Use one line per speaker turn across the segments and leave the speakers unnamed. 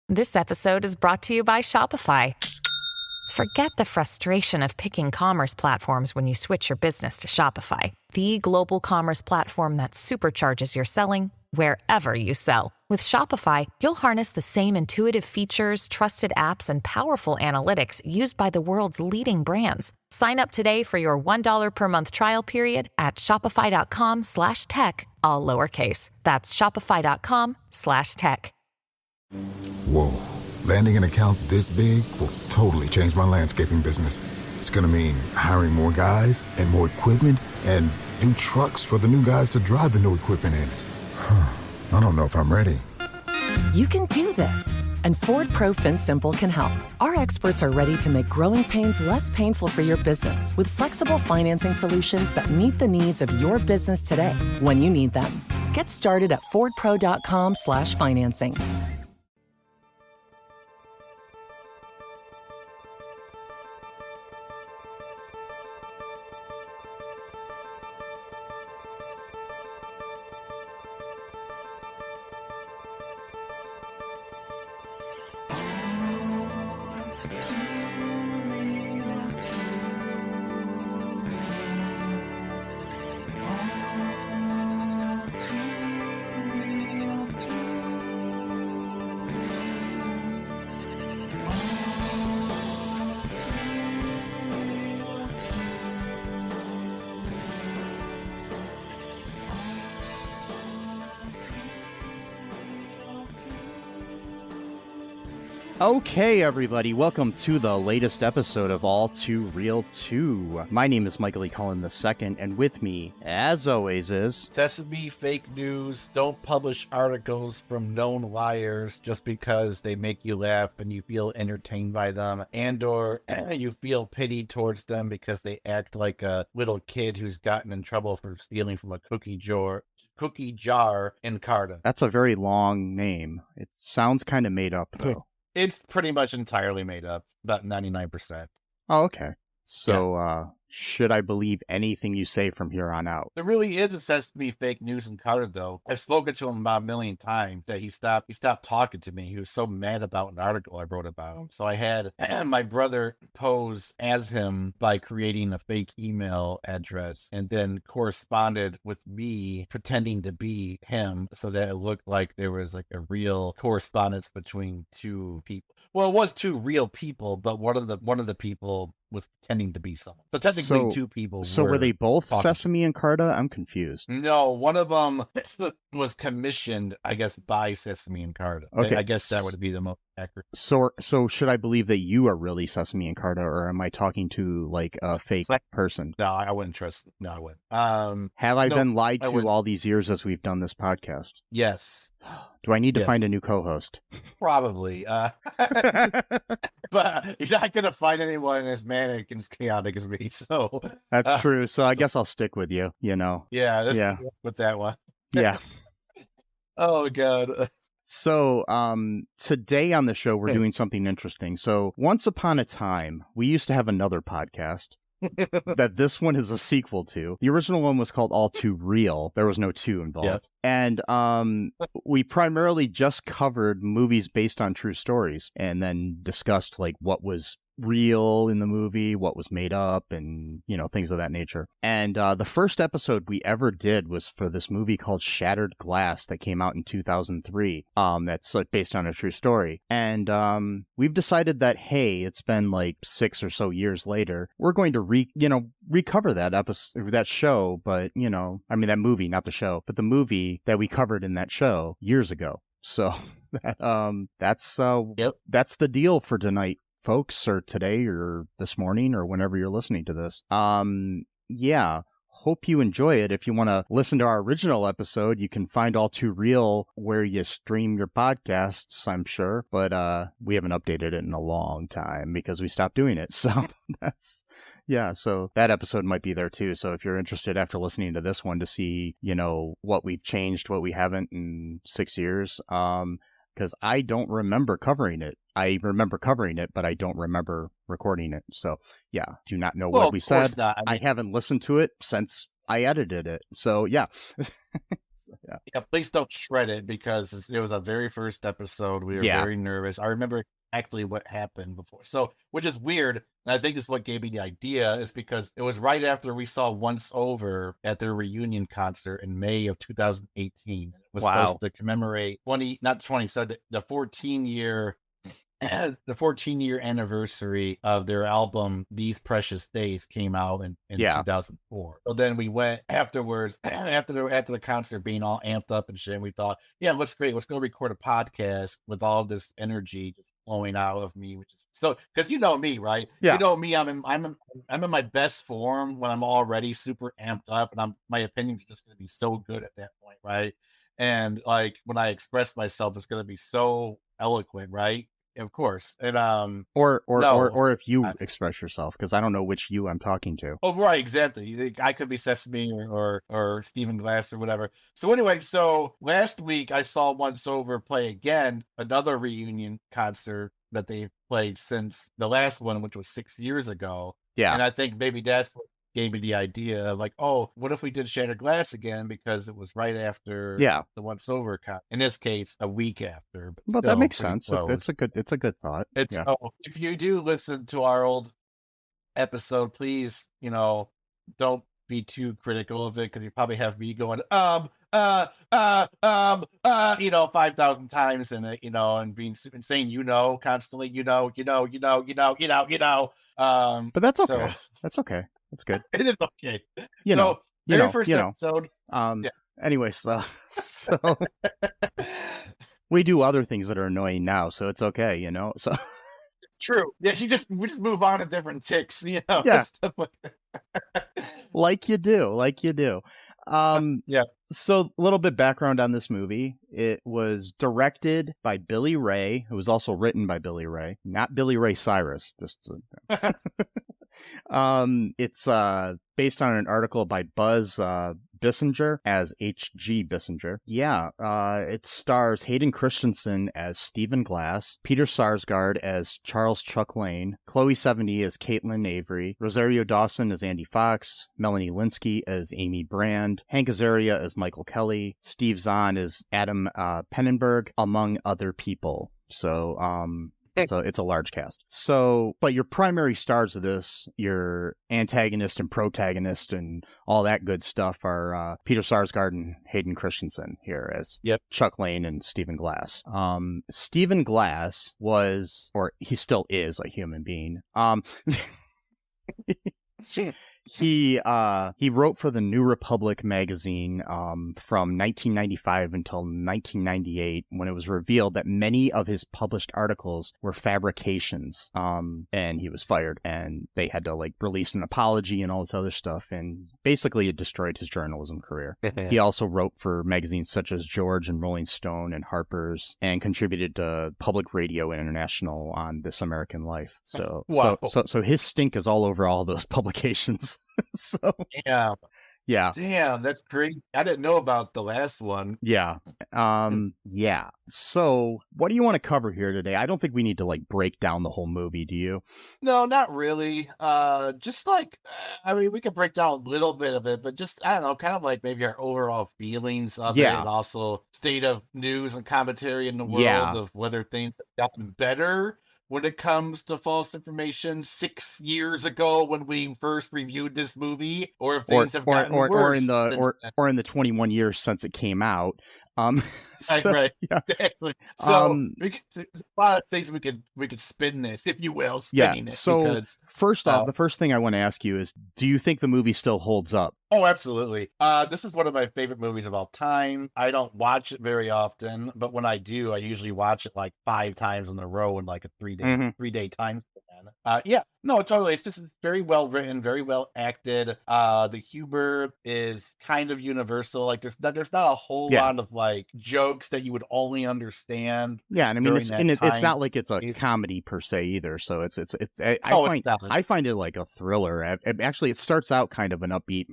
This episode is brought to you by Shopify. Forget the frustration of picking commerce platforms when you switch your business to Shopify, the global commerce platform that supercharges your selling wherever you sell. With Shopify, you'll harness the same intuitive features, trusted apps, and powerful analytics used by the world's leading brands. Sign up today for your $1 per month trial period at shopify.com/tech, all lowercase. That's shopify.com/tech.
Whoa. Landing an account this big will totally change my landscaping business. It's gonna mean hiring more guys and more equipment and new trucks for the new guys to drive the new equipment in. I don't know if I'm ready.
You can do this, and Ford Pro FinSimple can help. Our experts are ready to make growing pains less painful for your business with flexible financing solutions that meet the needs of your business today when you need them. Get started at fordpro.com/financing.
Okay, everybody, welcome to the latest episode of All2ReelToo. My name is Michael E. Cullen II, and with me, as always, is...
Sesame fake news. Don't publish articles from known liars just because they make you laugh and you feel entertained by them, and or you feel pity towards them because they act like a little kid who's gotten in trouble for stealing from a cookie jar in Carta.
That's a very long name. It sounds kind of made up, though.
It's pretty much entirely made up, about 99%.
Oh, okay. So, should I believe anything you say from here on out?
There really is a Sesame fake news in Carter, though. I've spoken to him about a million times that he stopped talking to me. He was so mad about an article I wrote about him. So I had my brother pose as him by creating a fake email address and then corresponded with me pretending to be him so that it looked like there was like a real correspondence between two people. Well, it was two real people, but one of the people was pretending to be someone. So technically two people.
So were they both Sesame and Carta? I'm confused.
No, one of them was commissioned, I guess, by Sesame and Carta.
Okay.
I guess that would be the most accurate.
So should I believe that you are really Sesame and Carta, or am I talking to like a fake person?
No, I wouldn't trust. No, I wouldn't.
Have I been lied to all these years as we've done this podcast?
Yes.
Do I need to find a new co-host?
Probably. But you're not going to find anyone as manic and chaotic as me. So
that's true. So I guess I'll stick with you, you know?
Yeah. With that one.
Yeah.
Oh, God.
So today on the show, we're doing something interesting. So once upon a time, we used to have another podcast that this one is a sequel to. The original one was called All2Real. There was no 2 involved. Yep. And we primarily just covered movies based on true stories and then discussed like what was real in the movie, what was made up, and, you know, things of that nature. And the first episode we ever did was for this movie called Shattered Glass that came out in 2003. That's like based on a true story. And we've decided that, hey, it's been like 6 or so years later, we're going to recover that episode, that show, but, you know, I mean that movie, not the show, but the movie that we covered in that show years ago. So that's the deal for tonight, folks, or today or this morning or whenever you're listening to this. Hope you enjoy it. If you want to listen to our original episode, you can find All2Real where you stream your podcasts, I'm sure, but we haven't updated it in a long time because we stopped doing it. So so that episode might be there too. So if you're interested after listening to this one to see, you know, what we've changed, what we haven't in 6 years, because I don't remember covering it. I remember covering it, but I don't remember recording it. So, yeah, do not know what we said.
I
haven't listened to it since I edited it. So yeah. So, yeah.
Yeah, please don't shred it because it was our very first episode. We were very nervous. I remember exactly what happened before. So, which is weird. And I think this is what gave me the idea is because it was right after we saw Once Over at their reunion concert in May of 2018. It was supposed to commemorate the 14-year anniversary of their album These Precious Days came out in 2004. So then we went afterwards after the concert being all amped up and shit, and we thought, yeah, looks great, let's go record a podcast with all this energy just flowing out of me, which is so, because you know me, right? You know me, I'm in my best form when I'm already super amped up, and my opinions are just going to be so good at that point, right? And like when I express myself, it's going to be so eloquent, right? Of course. And
or if you express yourself, because I don't know which you I'm talking to.
Oh, right, exactly. I could be Sesame or Stephen Glass or whatever. So anyway, so last week I saw Once Over play again, another reunion concert that they played since the last one, which was 6 years ago.
Yeah.
And I think maybe that's what gave me the idea of like, oh, what if we did Shattered Glass again, because it was right after the Once Over in this case a week after,
but that makes sense. It's a good thought.
So if you do listen to our old episode, please don't be too critical of it, because you probably have me going 5,000 times in it, and saying constantly
but that's okay. That's okay. That's good.
It is okay. First episode.
Anyway, so we do other things that are annoying now, so it's okay, So
it's true. Yeah, we just move on to different ticks, Yeah. Stuff
like you do. So a little bit background on this movie. It was directed by Billy Ray. It was also written by Billy Ray, not Billy Ray Cyrus. Just it's based on an article by Buzz Bissinger as H.G. Bissinger. It stars Hayden Christensen as Stephen Glass, Peter Sarsgaard as Charles Chuck Lane, Chloë Sevigny as Caitlin Avey, Rosario Dawson as Andy Fox, Melanie Lynskey as Amy Brand, Hank Azaria as Michael Kelly, Steve Zahn as Adam Penenberg, among other people. So, it's a large cast. So, but your primary stars of this, your antagonist and protagonist and all that good stuff are Peter Sarsgaard and Hayden Christensen here as Chuck Lane and Stephen Glass. Stephen Glass was, or he still is, a human being. He wrote for the New Republic magazine from 1995 until 1998, when it was revealed that many of his published articles were fabrications. And he was fired, and they had to release an apology and all this other stuff, and basically it destroyed his journalism career. He also wrote for magazines such as George and Rolling Stone and Harper's, and contributed to Public Radio International on This American Life. So his stink is all over all those publications.
Damn, that's great. I didn't know about the last one.
So what do you want to cover here today? I don't think we need to break down the whole movie, do you?
No, not really. Just we could break down a little bit of it, but just, I don't know, kind of maybe our overall feelings of it, and also state of news and commentary in the world of whether things have gotten better when it comes to false information 6 years ago when we first reviewed this movie, or if things have gotten worse,
or in the 21 years since it came out.
Right. Exactly. So there's a lot of things we could spin this, if you will, spinning it.
So first off, the first thing I want to ask you is, do you think the movie still holds up?
Oh, absolutely. This is one of my favorite movies of all time. I don't watch it very often, but when I do, I usually watch it 5 times in a row in a 3-day time span. No, totally. It's just very well written, very well acted. The humor is kind of universal. There's not a whole lot of jokes that you would only understand.
Yeah, and I mean, it's not like it's a comedy per se either. So I find it like a thriller. Actually, it starts out kind of an upbeat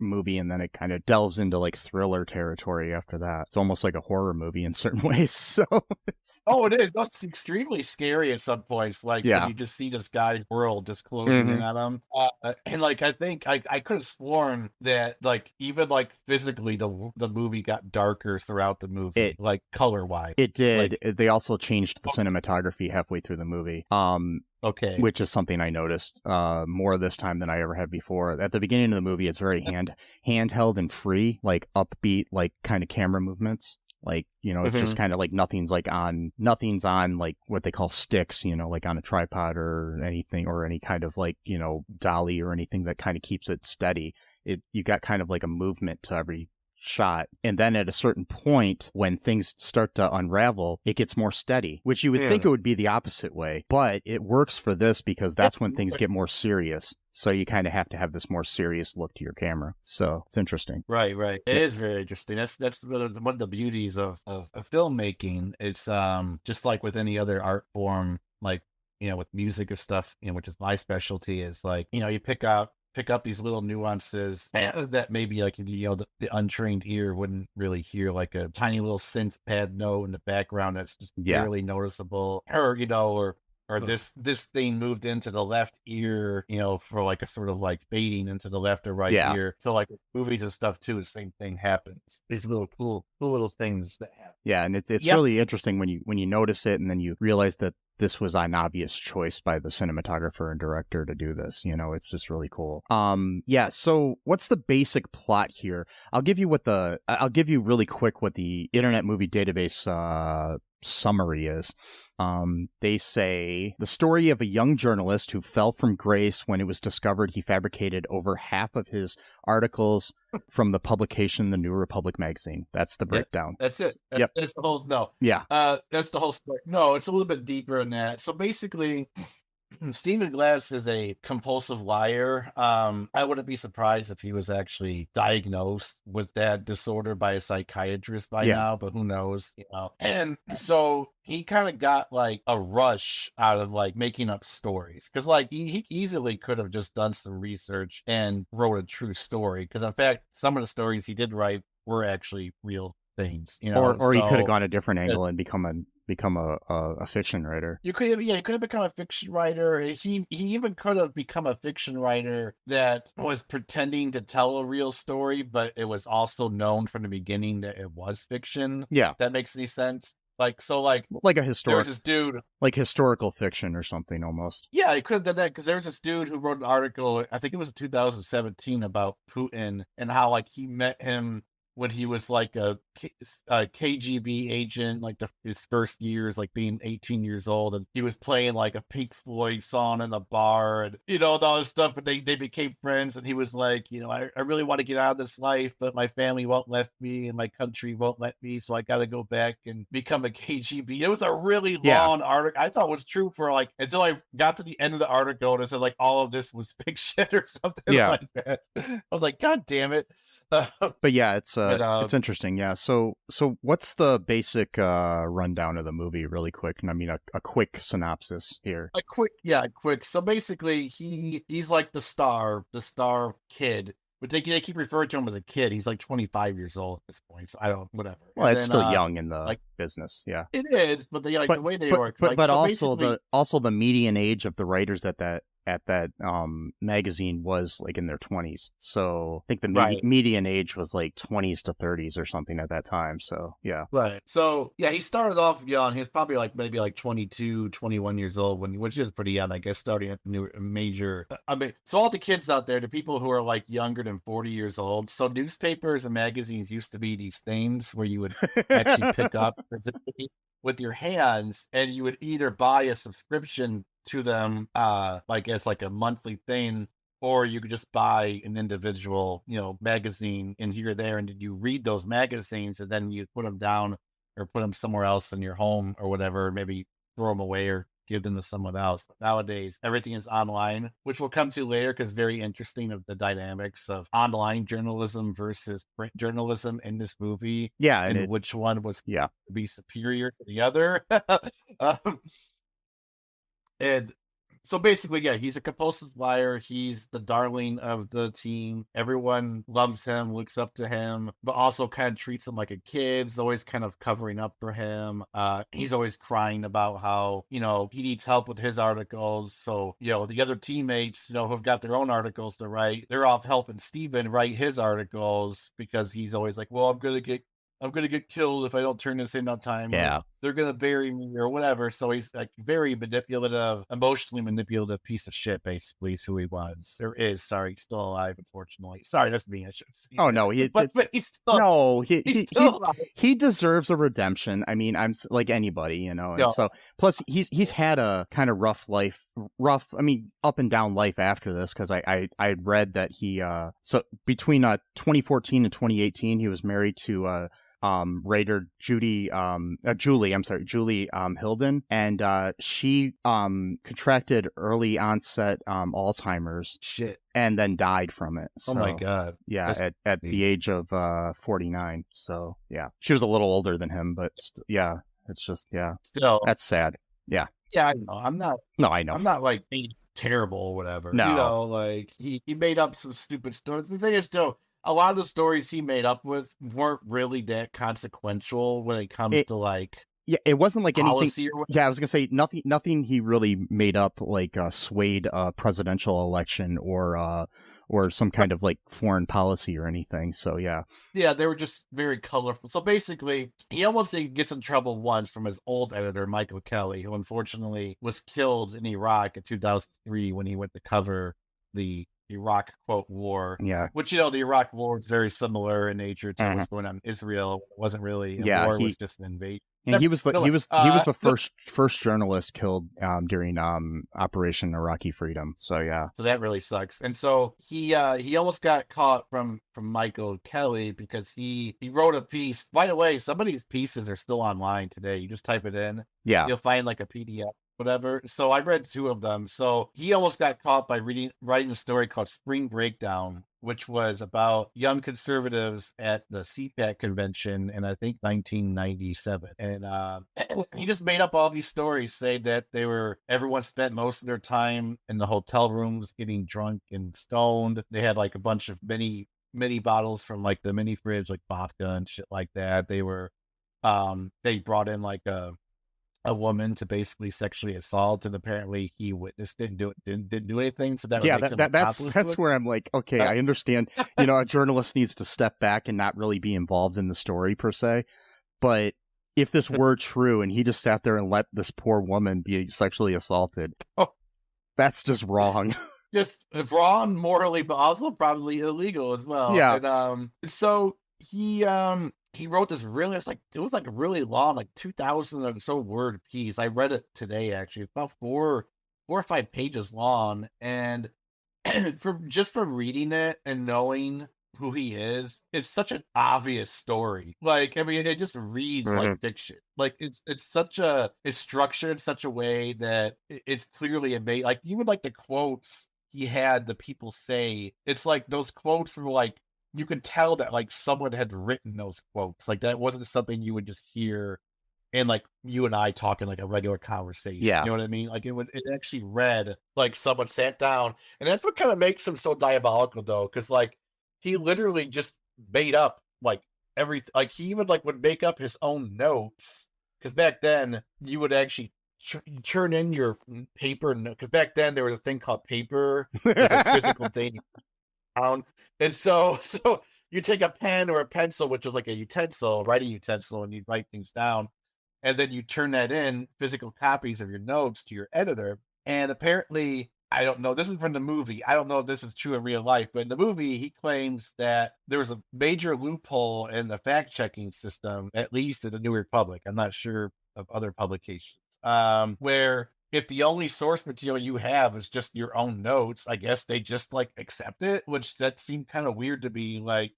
movie, and then it kind of delves into thriller territory after that. It's almost like a horror movie in certain ways. So
it is. It's extremely scary at some points. When you just see this guy's world veil just closing in on him. And like I think I could have sworn that like even like physically the movie got darker throughout the movie, like color wise.
It did.
Like,
They also changed the cinematography halfway through the movie.
Okay.
Which is something I noticed more this time than I ever had before. At the beginning of the movie, it's very handheld and free, like upbeat, like kind of camera movements. Like, you know, it's just kind of like nothing's on like what they call sticks, you know, like on a tripod or anything, or any kind of like, you know, dolly or anything that kind of keeps it steady. You got kind of like a movement to every shot, and then at a certain point when things start to unravel, it gets more steady, which you would think it would be the opposite way, but it works for this because that's when things get more serious, so you kind of have to have this more serious look to your camera. So it's interesting.
Right. It is very interesting. That's one of the beauties of filmmaking. It's just like with any other art form, like, you know, with music or stuff, you know, which is my specialty, is like, you know, you pick up these little nuances that maybe like, you know, the untrained ear wouldn't really hear, like a tiny little synth pad note in the background that's just barely noticeable, or, you know, or this thing moved into the left ear, you know, for like a sort of like fading into the left or right ear. So like movies and stuff too, the same thing happens. These little cool little things that happen. Yeah, and it's
really interesting when you notice it, and then you realize that this was an obvious choice by the cinematographer and director to do this. You know, it's just really cool. So what's the basic plot here? I'll give you really quick what the Internet Movie Database summary is. They say the story of a young journalist who fell from grace when it was discovered he fabricated over half of his articles from the publication The New Republic magazine. That's the breakdown.
That's it. That's the whole that's the whole story. No, it's a little bit deeper than that. So basically, Stephen Glass is a compulsive liar. I wouldn't be surprised if he was actually diagnosed with that disorder by a psychiatrist by now, but who knows, you know. And so he kind of got like a rush out of like making up stories, because like he easily could have just done some research and wrote a true story, because in fact some of the stories he did write were actually real things, you know.
Or he could have gone a different angle and become a fiction writer.
He could have become a fiction writer. He even could have become a fiction writer that was pretending to tell a real story, but it was also known from the beginning that it was fiction.
Yeah.
If that makes any sense. Like
a historic,
there's this dude,
like historical fiction or something almost.
Yeah, he could have done that, because there was this dude who wrote an article, I think it was in 2017, about Putin, and how like he met him when he was like a KGB agent, like his first years, like being 18 years old, and he was playing like a Pink Floyd song in a bar, and you know, and all this stuff, and they became friends, and he was like, you know, I really want to get out of this life, but my family won't let me, and my country won't let me, so I got to go back and become a KGB. It was a really long article. I thought it was true for like, until I got to the end of the article, and it said like all of this was fiction or something like that. I was like, God damn it.
But yeah, it's interesting. Yeah. So what's the basic rundown of the movie, really quick? And I mean, a quick synopsis here.
Quick. So basically, he's like the star kid. But they keep referring to him as a kid. He's like 25 years old at this point. So I don't, whatever.
Well, it's still young in the business. Yeah,
it is. But the way they work.
But also the median age of the writers at that magazine was like in their 20s. So I think the median age was like 20s to 30s or something at that time. So yeah.
Right. So yeah, he started off young. He was probably like maybe like 22, 21 years old, which is pretty young, I guess, starting at the new major. I mean, so all the kids out there, the people who are like younger than 40 years old. So newspapers and magazines used to be these things where you would actually pick up with your hands, and you would either buy a subscription to them, like as like a monthly thing, or you could just buy an individual, you know, magazine in here or there, and you read those magazines, and then you put them down or put them somewhere else in your home or whatever, maybe throw them away or give them to someone else. But nowadays, everything is online, which we'll come to later, because it's very interesting of the dynamics of online journalism versus print journalism in this movie.
Yeah,
and which one was to be superior to the other. And So basically, yeah, he's a compulsive liar. He's the darling of the team. Everyone loves him, looks up to him, but also kind of treats him like a kid. He's always kind of covering up for him. He's always crying about how, he needs help with his articles. So, the other teammates, who've got their own articles to write, they're off helping Steven write his articles because he's always like, well, I'm going to get killed if I don't turn this in on time.
Yeah.
They're going to bury me or whatever. So he's like very manipulative, emotionally manipulative piece of shit, basically, is who he was. Or is, sorry, he's still alive, unfortunately. Sorry, that's me. I should say.
Oh, no.
But he's still, he's still alive.
He deserves a redemption. I mean, I'm like anybody, And so, plus, he's had a kind of rough, up and down life after this, because I read that he, so between 2014 and 2018, he was married to Raider Julie Hilden, and she
contracted early onset
Alzheimer's.
Shit.
And then died from it. So,
oh my God.
Yeah, at the age of 49. So yeah, she was a little older than him, but yeah, it's just
still,
that's sad. Yeah.
Yeah, I know. I'm not.
No, I know.
I'm not like he's terrible or whatever.
No.
Like he made up some stupid stories. The thing is, still, a lot of the stories he made up with weren't really that consequential when it comes to like.
Yeah, it wasn't like anything.
Or
yeah, I was gonna say nothing he really made up like swayed a presidential election or some kind of like foreign policy or anything. So yeah.
Yeah, they were just very colorful. So basically, he almost gets in trouble once from his old editor, Michael Kelly, who unfortunately was killed in Iraq in 2003 when he went to cover the Iraq war.
Yeah.
Which, the Iraq war is very similar in nature to what's going on in Israel. It wasn't really a war, it was just an invasion.
And he was the first journalist killed during Operation Iraqi Freedom. So yeah.
So that really sucks. And so he almost got caught from Michael Kelly because he wrote a piece. By the way, some of these pieces are still online today. You just type it in.
Yeah.
You'll find like a PDF. Whatever. So I read 2 of them. So he almost got caught by writing a story called Spring Breakdown, which was about young conservatives at the CPAC convention in, I think, 1997. And he just made up all these stories, saying that everyone spent most of their time in the hotel rooms getting drunk and stoned. They had like a bunch of mini bottles from like the mini fridge, like vodka and shit like that. They were, they brought in like a woman to basically sexually assault, and apparently he witnessed it and didn't do anything. So
that's where I'm like, okay, I understand. A journalist needs to step back and not really be involved in the story per se. But if this were true and he just sat there and let this poor woman be sexually assaulted, that's just wrong.
Just wrong morally, but also probably illegal as well.
Yeah.
And so he wrote this really, it was like a really long, like 2,000 or so word piece. I read it today, actually. It's about 4 or 5 pages long. And from reading it and knowing who he is, it's such an obvious story. Like, I mean, it just reads like fiction. Like it's structured in such a way that it's clearly amazing. Like even like the quotes he had the people say, it's like those quotes were like, you could tell that like someone had written those quotes. Like that wasn't something you would just hear in like you and I talking like a regular conversation.
Yeah.
You know what I mean? Like it actually read like someone sat down, and that's what kind of makes him so diabolical though. Cause like he literally just made up like everything. Like he even like would make up his own notes. Cause back then you would actually churn in your paper. Cause back then there was a thing called paper. It was a physical thing. And so you take a pen or a pencil, which was like a writing utensil, and you'd write things down. And then you turn that in, physical copies of your notes, to your editor. And apparently, I don't know, this is from the movie. I don't know if this is true in real life, but in the movie, he claims that there was a major loophole in the fact-checking system, at least in the New Republic. I'm not sure of other publications, where if the only source material you have is just your own notes, I guess they just like accept it, which that seemed kind of weird to be like.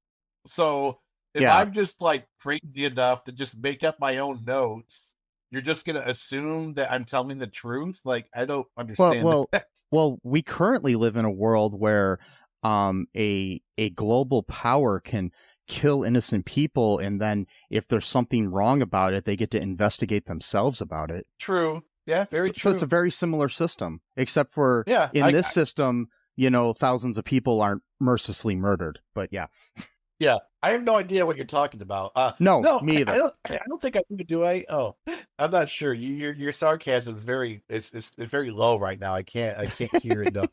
So if I'm just like crazy enough to just make up my own notes, you're just going to assume that I'm telling the truth. Like, I don't understand.
Well, we currently live in a world where a global power can kill innocent people, and then if there's something wrong about it, they get to investigate themselves about it.
True. Yeah, very true.
So it's a very similar system, except for in this system, thousands of people aren't mercilessly murdered. But yeah.
Yeah, I have no idea what you're talking about.
No, me either.
I don't think I do. I I'm not sure. Your sarcasm is it's very low right now. I can't hear it. No.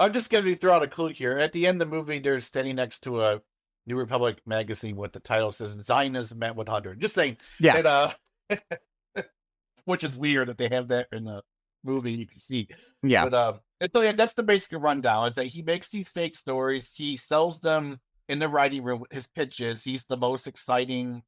I'm just going to throw out a clue here. At the end of the movie, they're standing next to a New Republic magazine with the title says Zionism at 100. Just saying.
Yeah.
And, which is weird that they have that in the movie. You can see.
Yeah.
But and so that's the basic rundown. Is that he makes these fake stories. He sells them in the writing room with his pitches. He's the most exciting,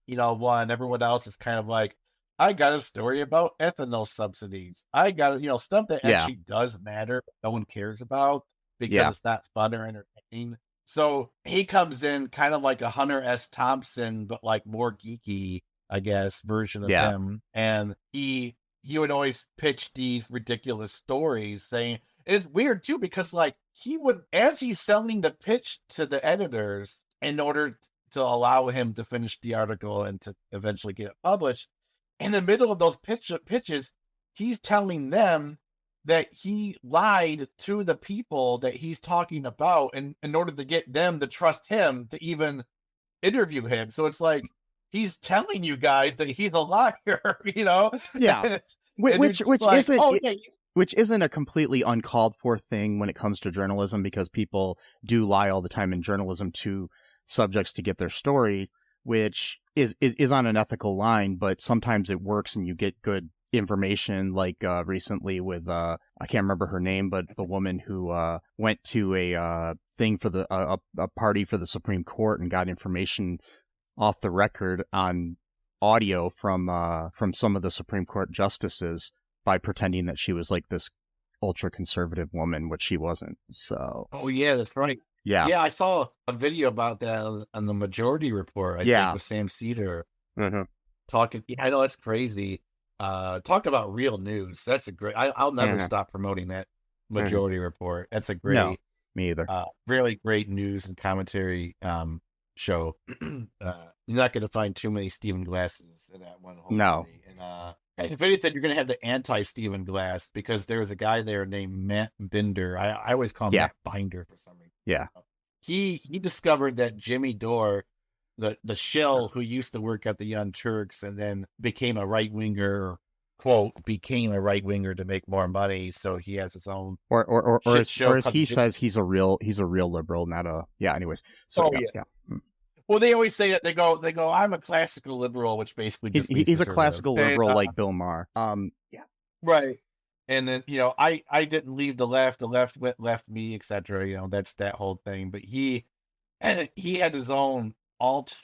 one. Everyone else is kind of like, I got a story about ethanol subsidies. I got, stuff that actually does matter, but no one cares about because it's not fun or entertaining. So he comes in kind of like a Hunter S. Thompson, but like more geeky, I guess, version of him. And he would always pitch these ridiculous stories saying, it's weird too, because like he would, as he's selling the pitch to the editors in order to allow him to finish the article and to eventually get it published, in the middle of those pitches, he's telling them that he lied to the people that he's talking about in order to get them to trust him to even interview him. So it's like, he's telling you guys that he's a liar,
Yeah. Which like, isn't... Which isn't a completely uncalled for thing when it comes to journalism, because people do lie all the time in journalism to subjects to get their story, which is on an ethical line, but sometimes it works and you get good information. Like recently with I can't remember her name, but the woman who went to a thing for a party for the Supreme Court and got information off the record on audio from some of the Supreme Court justices, by pretending that she was like this ultra conservative woman, which she wasn't. So.
Oh yeah, that's right.
Yeah.
Yeah, I saw a video about that on the Majority Report. I think with Sam Cedar talking. Yeah, I know that's crazy. Talk about real news. That's a great. I'll never stop promoting that Majority Report. That's a great.
No, me either.
Really great news and commentary show. You're not going to find too many Stephen Glasses in that one. Hopefully.
No.
And if anything, you're going to have the anti-Stephen Glass, because there was a guy there named Matt Binder. I always call him Matt Binder for some reason.
Yeah.
He discovered that Jimmy Dore, the shill who used to work at the Young Turks and then became a right-winger, quote, became a right-winger to make more money, so he has his own
or as he says, he's a real liberal, not a anyways. So yeah.
Well, they always say that they go, I'm a classical liberal, which basically just
he's a classical liberal like Bill Maher.
Right. And then, I didn't leave the left left me, etc. That's that whole thing. But he had his own alt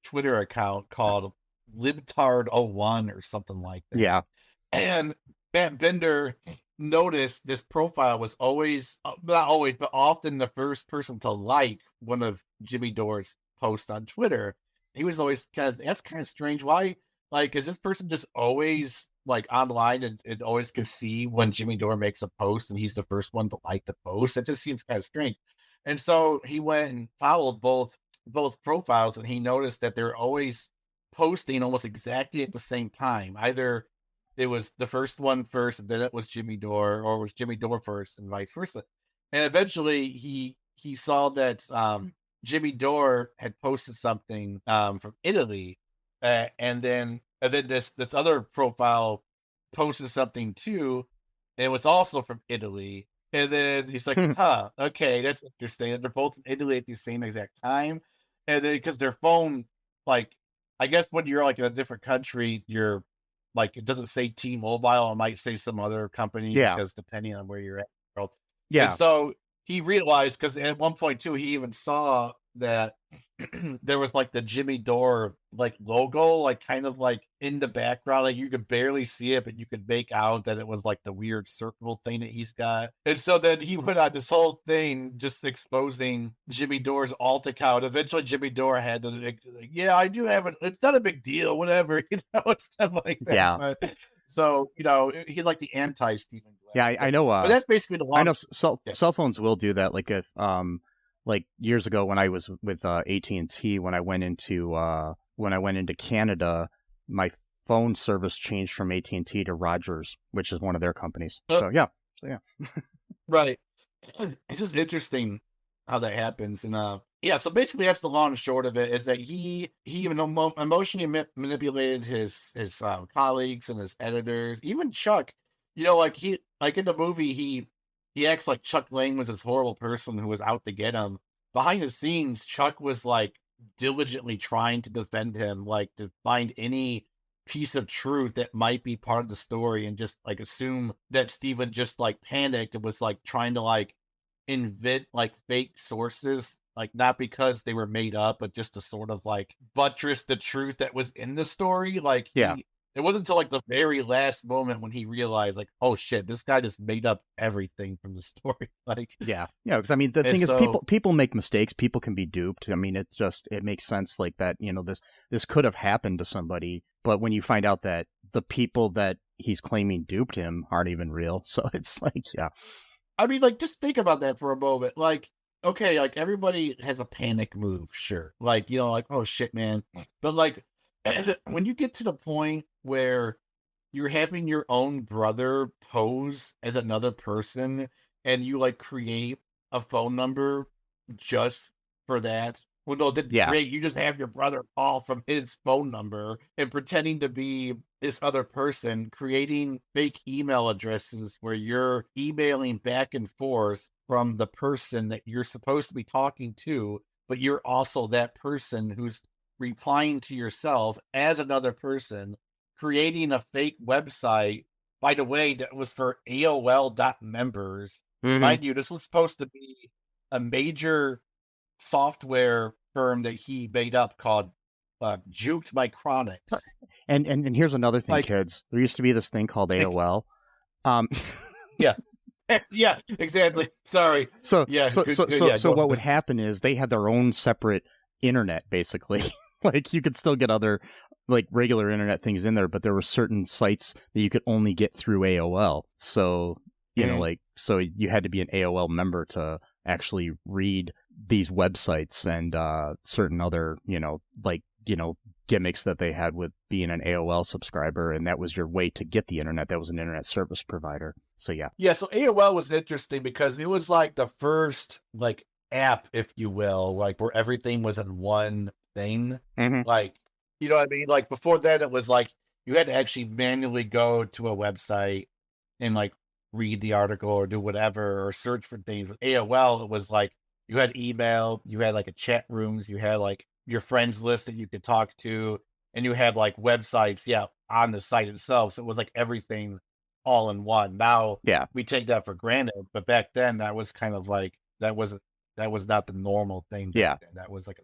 Twitter account called Libtard01 or something like that.
Yeah.
And Matt Bender noticed this profile was always, not always, but often the first person to like one of Jimmy Dore's posts on Twitter. He was always that's kind of strange. Why? Like, is this person just always like online and always can see when Jimmy Dore makes a post and he's the first one to like the post? It just seems kind of strange. And so he went and followed both profiles, and he noticed that they're always posting almost exactly at the same time. Either it was the first one first, and then it was Jimmy Dore, or it was Jimmy Dore first, and vice versa. And eventually he saw that Jimmy Dore had posted something from Italy, and then this other profile posted something too, and it was also from Italy. And then he's like, okay, that's interesting. They're both in Italy at the same exact time. And then because their phone, like, I guess when you're like in a different country, you're like, it doesn't say T-Mobile, it might say some other company, because depending on where you're at in the world. Yeah. And so he realized, because at one point too, he even saw that there was like the Jimmy Dore like logo, like kind of like in the background, like you could barely see it, but you could make out that it was like the weird circle thing that he's got. And so then he went on this whole thing just exposing Jimmy Dore's alt account. Eventually Jimmy Dore had to like, I do have it, it's not a big deal, whatever, stuff like that.
Yeah.
But, so he's like the anti Stephen Glass.
Yeah, I know.
But that's basically the one.
I know cell phones will do that. Like if like years ago when I was with AT&T, when I went into Canada, my phone service changed from AT&T to Rogers, which is one of their companies. So yeah.
Right. It's just interesting how that happens. And yeah, so basically that's the long and short of it, is that he emotionally manipulated his colleagues and his editors, even Chuck. You know, like in the movie, he acts like Chuck Lang was this horrible person who was out to get him. Behind the scenes, Chuck was like diligently trying to defend him, like to find any piece of truth that might be part of the story, and just like assume that Steven just like panicked and was like trying to like invent like fake sources, like not because they were made up, but just to sort of like buttress the truth that was in the story. Like,
Yeah.
It wasn't until like the very last moment when he realized, like, oh shit, this guy just made up everything from the story. Like,
Yeah, because I mean, the thing is, people make mistakes. People can be duped. I mean, it makes sense like that. You know, this could have happened to somebody, but when you find out that the people that he's claiming duped him aren't even real, so it's like, yeah.
I mean, like, just think about that for a moment. Like, okay, like everybody has a panic move, sure. Like, you know, like, oh shit, man. But like, when you get to the point where you're having your own brother pose as another person, and you like create a phone number just for that. Well, no, didn't create. You just have your brother call from his phone number and pretending to be this other person, creating fake email addresses where you're emailing back and forth from the person that you're supposed to be talking to, but you're also that person who's replying to yourself as another person, creating a fake website, by the way, that was for AOL.members. Mind you, this was supposed to be a major software firm that he made up called Juked Micronics.
And here's another thing, like, kids. There used to be this thing called AOL.
Yeah. Yeah, exactly. Sorry.
So what would happen is they had their own separate internet, basically. Like, you could still get other like regular internet things in there, but there were certain sites that you could only get through AOL. So, you know, like, so you had to be an AOL member to actually read these websites and certain other, gimmicks that they had with being an AOL subscriber. And that was your way to get the internet. That was an internet service provider. So, yeah.
Yeah. So AOL was interesting because it was like the first like app, if you will, like where everything was in one thing. Like, you know what I mean? Like before that, it was like you had to actually manually go to a website and like read the article or do whatever or search for things. With AOL, it was like you had email, you had like a chat rooms, you had like your friends list that you could talk to, and you had like websites, on the site itself. So it was like everything all in one. Now, we take that for granted, but back then that was kind of like that was not the normal thing. That was like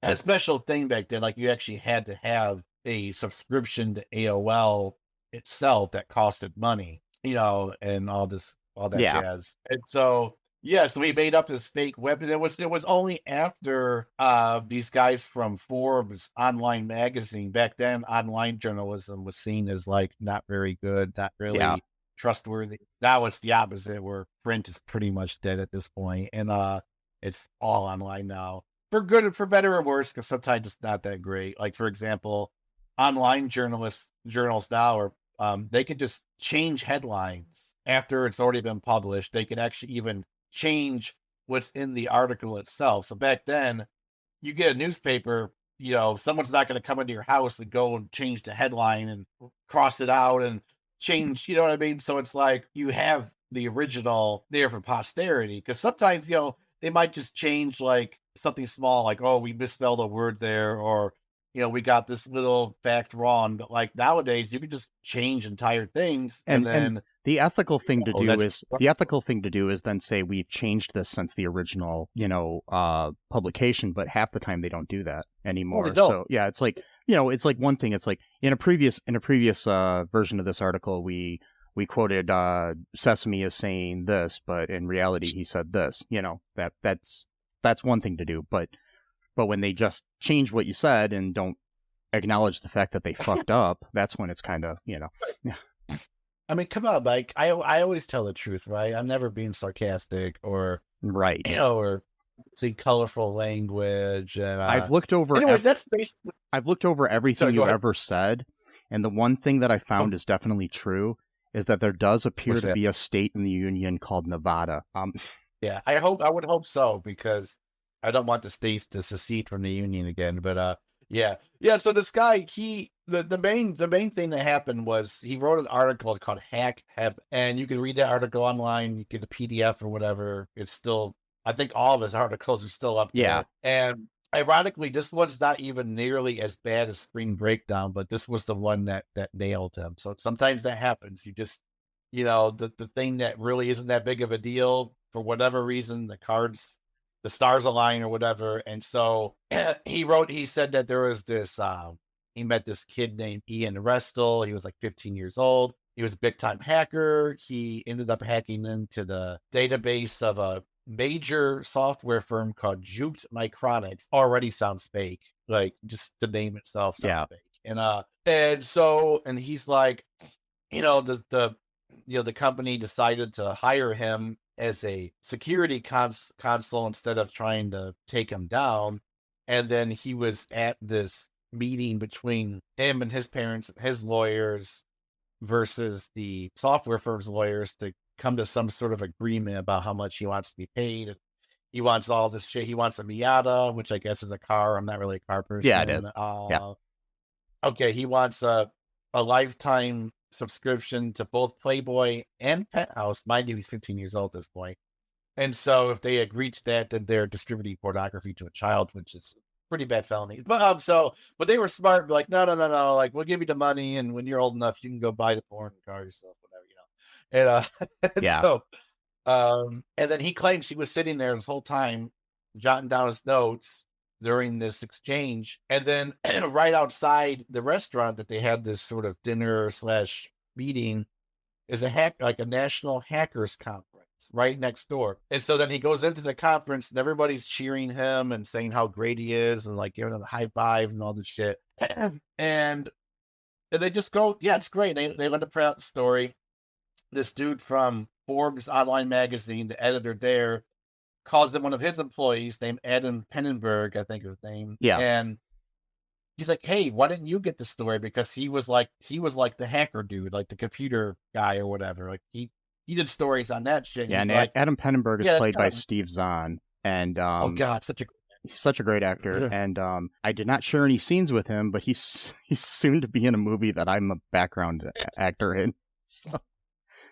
a special thing back then. Like you actually had to have a subscription to AOL itself that costed money, and all that jazz. And so, so we made up this fake web. And it was only after these guys from Forbes online magazine, back then online journalism was seen as like not very good, not really trustworthy. Now it's the opposite, where print is pretty much dead at this point, and it's all online now. For good, for better or worse, because sometimes it's not that great. Like, for example, online journals now are they can just change headlines after it's already been published. They can actually even change what's in the article itself. So back then, you get a newspaper, someone's not going to come into your house and go and change the headline and cross it out and change, you know what I mean? So it's like you have the original there for posterity, because sometimes, they might just change like something small, like, oh, we misspelled a word there, or, we got this little fact wrong. But like nowadays, you can just change entire things. And then
the ethical thing to do is then say we've changed this since the original, publication, but half the time they don't do that anymore.
Well,
so yeah, it's like, it's like one thing. It's like in a previous version of this article, we quoted Sesame as saying this, but in reality he said this. That's one thing to do, but when they just change what you said and don't acknowledge the fact that they fucked up, that's when it's kind of,
I mean, come on, Mike. I always tell the truth, right? I'm never being sarcastic or or see colorful language. And
I've looked over.
Anyways, that's basically.
I've looked over everything you've ever said, And the one thing that I found is definitely true is that there does appear to be a state in the Union called Nevada.
Yeah, I would hope so, because I don't want the states to secede from the Union again. But yeah. So this guy, the main thing that happened was he wrote an article called Hack Heb, and you can read that article online. You get a PDF or whatever. It's still, I think all of his articles are still up there. And ironically, this one's not even nearly as bad as Spring Breakdown, but this was the one that nailed him. So sometimes that happens. You just, the thing that really isn't that big of a deal, for whatever reason, the stars align or whatever. And so he said that there was this, he met this kid named Ian Restel. He was like 15 years old. He was a big time hacker. He ended up hacking into the database of a major software firm called Juked Micronics. Already sounds fake. Like, just the name itself sounds fake. And he's like, the company decided to hire him as a security console instead of trying to take him down. And then he was at this meeting between him and his parents and his lawyers versus the software firm's lawyers to come to some sort of agreement about how much he wants to be paid. He wants all this shit. He wants a Miata, which I guess is a car. I'm not really a car person.
Yeah, it is.
Okay, he wants a lifetime subscription to both Playboy and Penthouse. Mind you, he's 15 years old at this point. And so if they agree to that, then they're distributing pornography to a child, which is pretty bad felony. But they were smart, like, no, like, we'll give you the money, and when you're old enough, you can go buy the porn and car yourself, whatever, and then he claims he was sitting there this whole time, jotting down his notes during this exchange. And then right outside the restaurant that they had this sort of dinner / meeting is a national hackers conference right next door. And so then he goes into the conference and everybody's cheering him and saying how great he is and like giving him a high five and all this shit. And they just go, yeah, it's great. They let him print out the story. This dude from Forbes online magazine, the editor there, calls him one of his employees named Adam Penenberg, I think is his name.
Yeah.
And he's like, hey, why didn't you get the story? Because he was like the hacker dude, like the computer guy or whatever. Like he did stories on that shit.
Yeah, and
like,
Adam Penenberg is played by Steve Zahn. And
oh God,
he's such a great actor. And I did not share any scenes with him, but he's soon to be in a movie that I'm a background actor in. So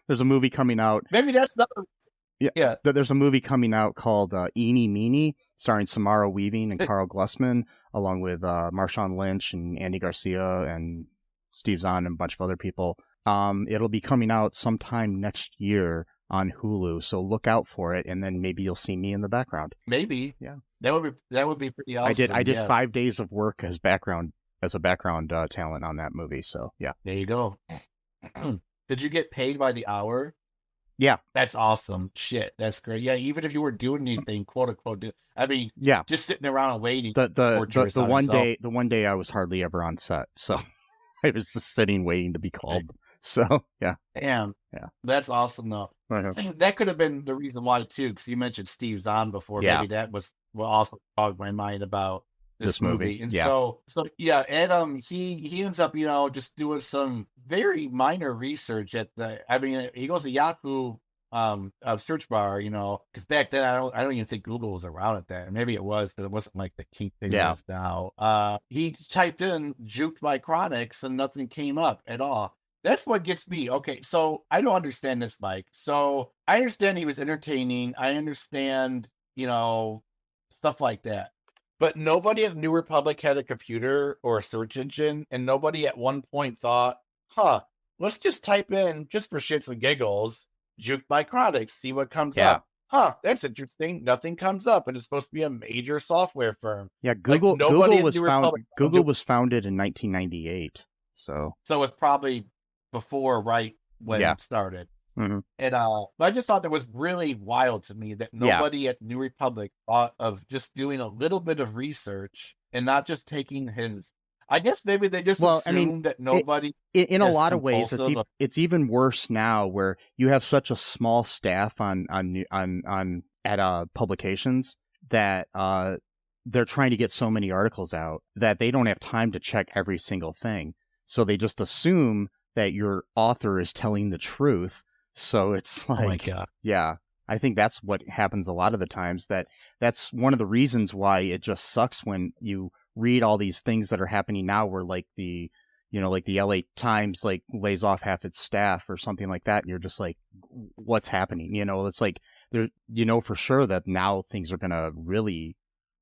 there's a movie coming out.
Maybe that's not.
Yeah. There's a movie coming out called Eenie Meenie, starring Samara Weaving and Carl Glusman, along with Marshawn Lynch and Andy Garcia and Steve Zahn and a bunch of other people. It'll be coming out sometime next year on Hulu, so look out for it, and then maybe you'll see me in the background.
Maybe.
Yeah.
That would be pretty awesome.
I did 5 days of work as a background talent on that movie, so yeah.
There you go. Did you get paid by the hour?
Yeah.
That's awesome. Shit, that's great. Yeah, even if you weren't doing anything, quote unquote, just sitting around and waiting.
The one day I was hardly ever on set, so I was just sitting waiting to be called. So yeah.
Damn.
Yeah.
That's awesome though. That could have been the reason why too, because you mentioned Steve Zahn before.
Yeah.
Maybe that was what also fogged my mind about this movie. And
yeah.
so yeah, Adam, he ends up, just doing some very minor research he goes to Yahoo search bar, because back then I don't even think Google was around at that. Maybe it was, but it wasn't like the key thing it is now. He typed in Juked Micronics and nothing came up at all. That's what gets me. Okay, so I don't understand this, Mike. So I understand he was entertaining. I understand, stuff like that. But nobody at New Republic had a computer or a search engine, and nobody at one point thought, let's just type in, just for shits and giggles, Juked Micronics, see what comes up. That's interesting. Nothing comes up, and it's supposed to be a major software firm.
Yeah, Google was founded in 1998. So
it's probably before when it started.
Mm-hmm.
And I just thought that was really wild to me that nobody at New Republic thought of just doing a little bit of research and not just taking his. I guess maybe they just assumed that nobody.
In a lot of ways, it's even worse now, where you have such a small staff at publications that they're trying to get so many articles out that they don't have time to check every single thing. So they just assume that your author is telling the truth. So it's like,
Oh my God.
yeah, I think that's what happens a lot of the times. That's one of the reasons why it just sucks when you read all these things that are happening now, where like the LA Times like lays off half its staff or something like that, and you're just like, what's happening? It's like there, for sure that now things are gonna really,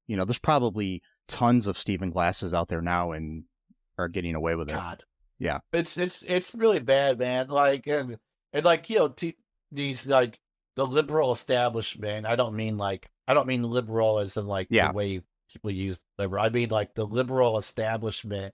there's probably tons of Stephen Glasses out there now and are getting away with it.
God.
Yeah,
it's really bad, man. Like and like these like the liberal establishment. I don't mean liberal as in like the way people use liberal. I mean like the liberal establishment,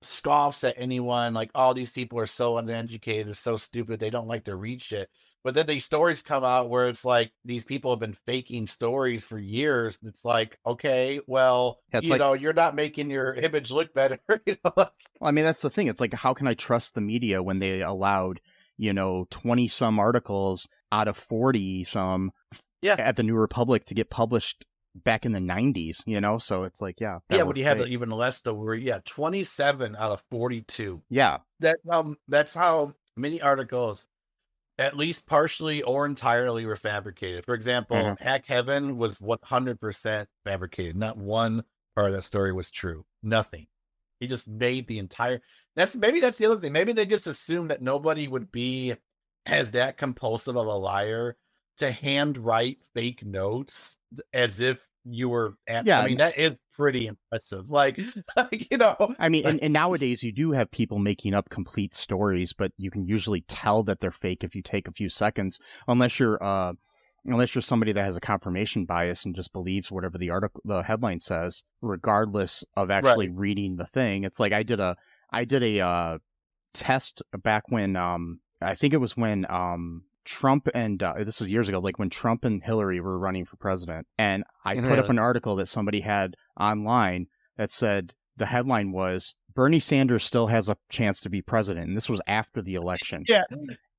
scoffs at anyone. Like, all these people are so uneducated, are so stupid, they don't like to read shit. But then these stories come out where it's like these people have been faking stories for years. And it's like, okay, well, you're not making your image look better.
Well, I mean, that's the thing. It's like, how can I trust the media when they allowed, 20 some articles out of 40 some at the New Republic to get published back in the 90s, So it's like,
when you had even less though, 27 out of 42.
Yeah.
That's how many articles, at least partially or entirely, were fabricated. For example, Hack Heaven was 100% fabricated. Not one part of that story was true. Nothing. He just made the entire. That's the other thing. Maybe they just assumed that nobody would be as that compulsive of a liar to handwrite fake notes as if you were at. I mean, that is pretty impressive. Like,
I mean, and nowadays you do have people making up complete stories, but you can usually tell that they're fake if you take a few seconds, unless you're somebody that has a confirmation bias and just believes whatever the headline says, regardless of actually reading the thing. It's like I did a test back when I think it was when Trump and this is years ago, like when Trump and Hillary were running for president, and I put up an article that somebody had online that said the headline was Bernie Sanders still has a chance to be president, and this was after the election.
Yeah,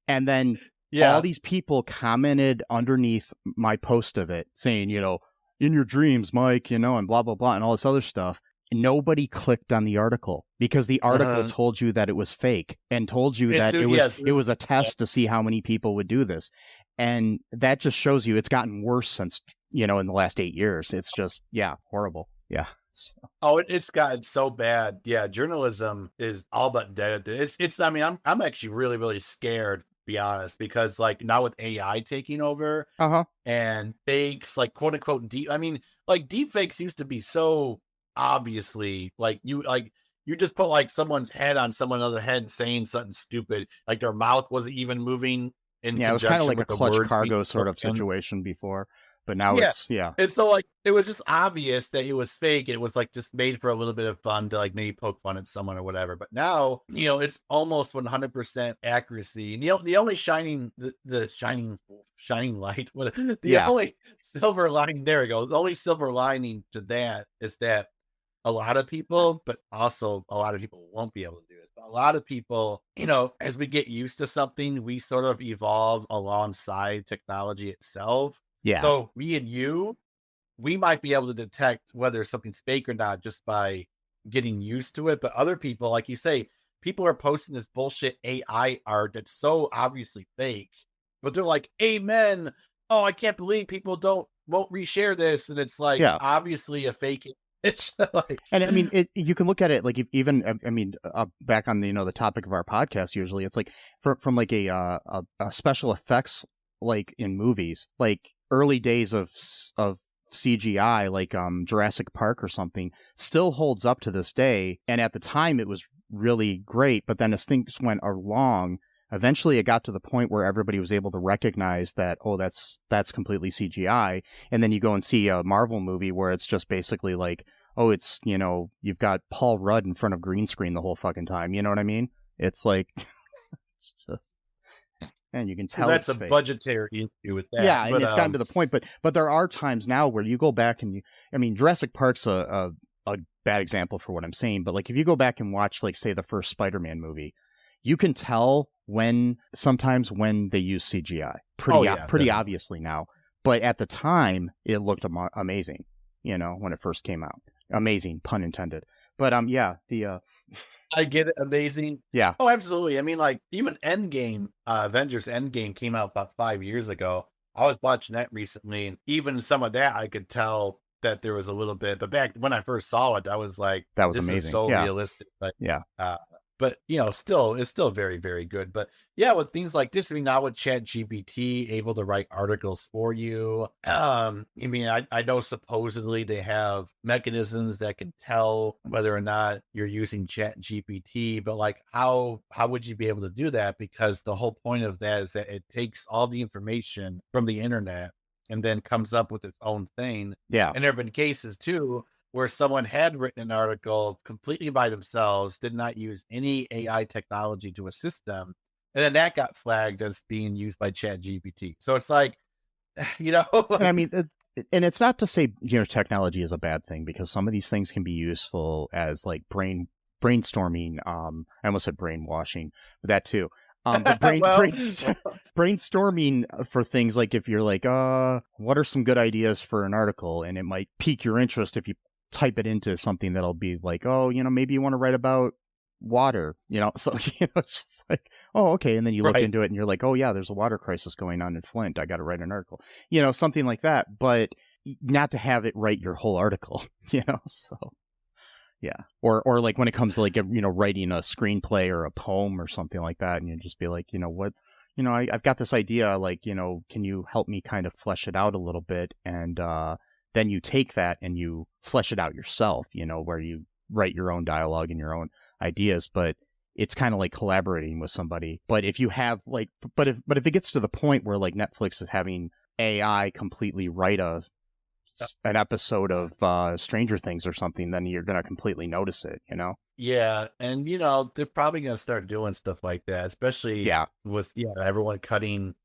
and then all these people commented underneath my post of it saying, in your dreams, Mike, and blah blah blah and all this other stuff. Nobody clicked on the article because the article told you that it was fake and told you that it was a test to see how many people would do this. And that just shows you it's gotten worse since, in the last 8 years. It's just, horrible. Yeah. So.
Oh, it's gotten so bad. Yeah. Journalism is all but dead. I mean, I'm actually really, really scared, to be honest, because like now with AI taking over and fakes, like quote unquote deep fakes used to be so obviously like you just put like someone's head on someone else's head saying something stupid, like their mouth wasn't even moving in
it was kind of like a Clutch Cargo sort of situation before, but now it's
and so like it was just obvious that it was fake, and it was like just made for a little bit of fun to like maybe poke fun at someone or whatever. But now it's almost 100% accuracy, and the only shining light, only silver lining, there we go, the only silver lining to that is that a lot of people, but also a lot of people won't be able to do it. But a lot of people, as we get used to something, we sort of evolve alongside technology itself.
Yeah.
So me and you, we might be able to detect whether something's fake or not just by getting used to it. But other people, like you say, people are posting this bullshit AI art that's so obviously fake, but they're like, amen. Oh, I can't believe people won't reshare this. And it's like, obviously a fake. It's like,
and I mean, you can look at it like back on the topic of our podcast. Usually, it's like from like a special effects, like in movies, like early days of CGI, like Jurassic Park or something, still holds up to this day. And at the time, it was really great. But then as things went along, eventually it got to the point where everybody was able to recognize that, oh, that's completely CGI. And then you go and see a Marvel movie where it's just basically like, oh, it's, you've got Paul Rudd in front of green screen the whole fucking time. You know what I mean? It's like, it's just, and you can tell
that's
it's
a
fake.
Budgetary issue with that.
Yeah, and it's gotten to the point. But there are times now where you go back and Jurassic Park's a bad example for what I'm saying. But like if you go back and watch, like, say, the first Spider-Man movie, you can tell sometimes when they use CGI pretty obviously now. But at the time, it looked amazing, when it first came out. Amazing, pun intended. But yeah, the
I get it. Amazing.
yeah.
Oh, absolutely. I mean, like, even Endgame, Avengers Endgame came out about 5 years ago. I was watching that recently, and even some of that I could tell that there was a little bit. But back when I first saw it, I was like,
That was
"This is
amazing.
so
Yeah.
realistic."
Yeah.
But still, it's still very, very good. But yeah, with things like this, I mean, now with Chat GPT able to write articles for you, I mean, I know supposedly they have mechanisms that can tell whether or not you're using Chat GPT, but like, how would you be able to do that? Because the whole point of that is that it takes all the information from the internet and then comes up with its own thing.
Yeah.
And there have been cases too where someone had written an article completely by themselves, did not use any AI technology to assist them, and then that got flagged as being used by ChatGPT. So it's like,
And I mean, and it's not to say, technology is a bad thing, because some of these things can be useful as like brainstorming. I almost said brainwashing, but that too. But brainstorming for things like, if you're like, what are some good ideas for an article? And it might pique your interest if you type it into something that'll be like, maybe you want to write about water, so it's just like, oh, okay. And then you look into it and you're like, oh yeah, there's a water crisis going on in Flint, I got to write an article, something like that, but not to have it write your whole article, so yeah. Or like when it comes to like, writing a screenplay or a poem or something like that, and you just be like, I've got this idea, like, can you help me kind of flesh it out a little bit? And then you take that and you flesh it out yourself, where you write your own dialogue and your own ideas, but it's kind of like collaborating with somebody. But if you have like, but if it gets to the point where like Netflix is having AI completely write an episode of Stranger Things or something, then you're going to completely notice it,
Yeah. And, they're probably going to start doing stuff like that, especially with everyone cutting,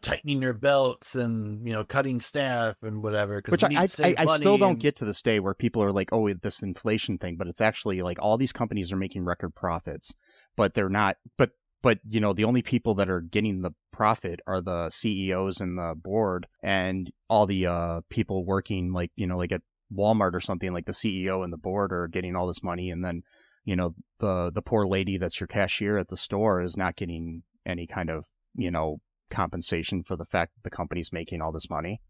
tightening their belts and, cutting staff and whatever.
Which I still don't get to this day, where people are like, oh, this inflation thing, but it's actually like all these companies are making record profits, but they're not, but the only people that are getting the profit are the CEOs and the board, and all the people working like, like at Walmart or something, like the CEO and the board are getting all this money. And then, the poor lady that's your cashier at the store is not getting any kind of, compensation for the fact that the company's making all this money.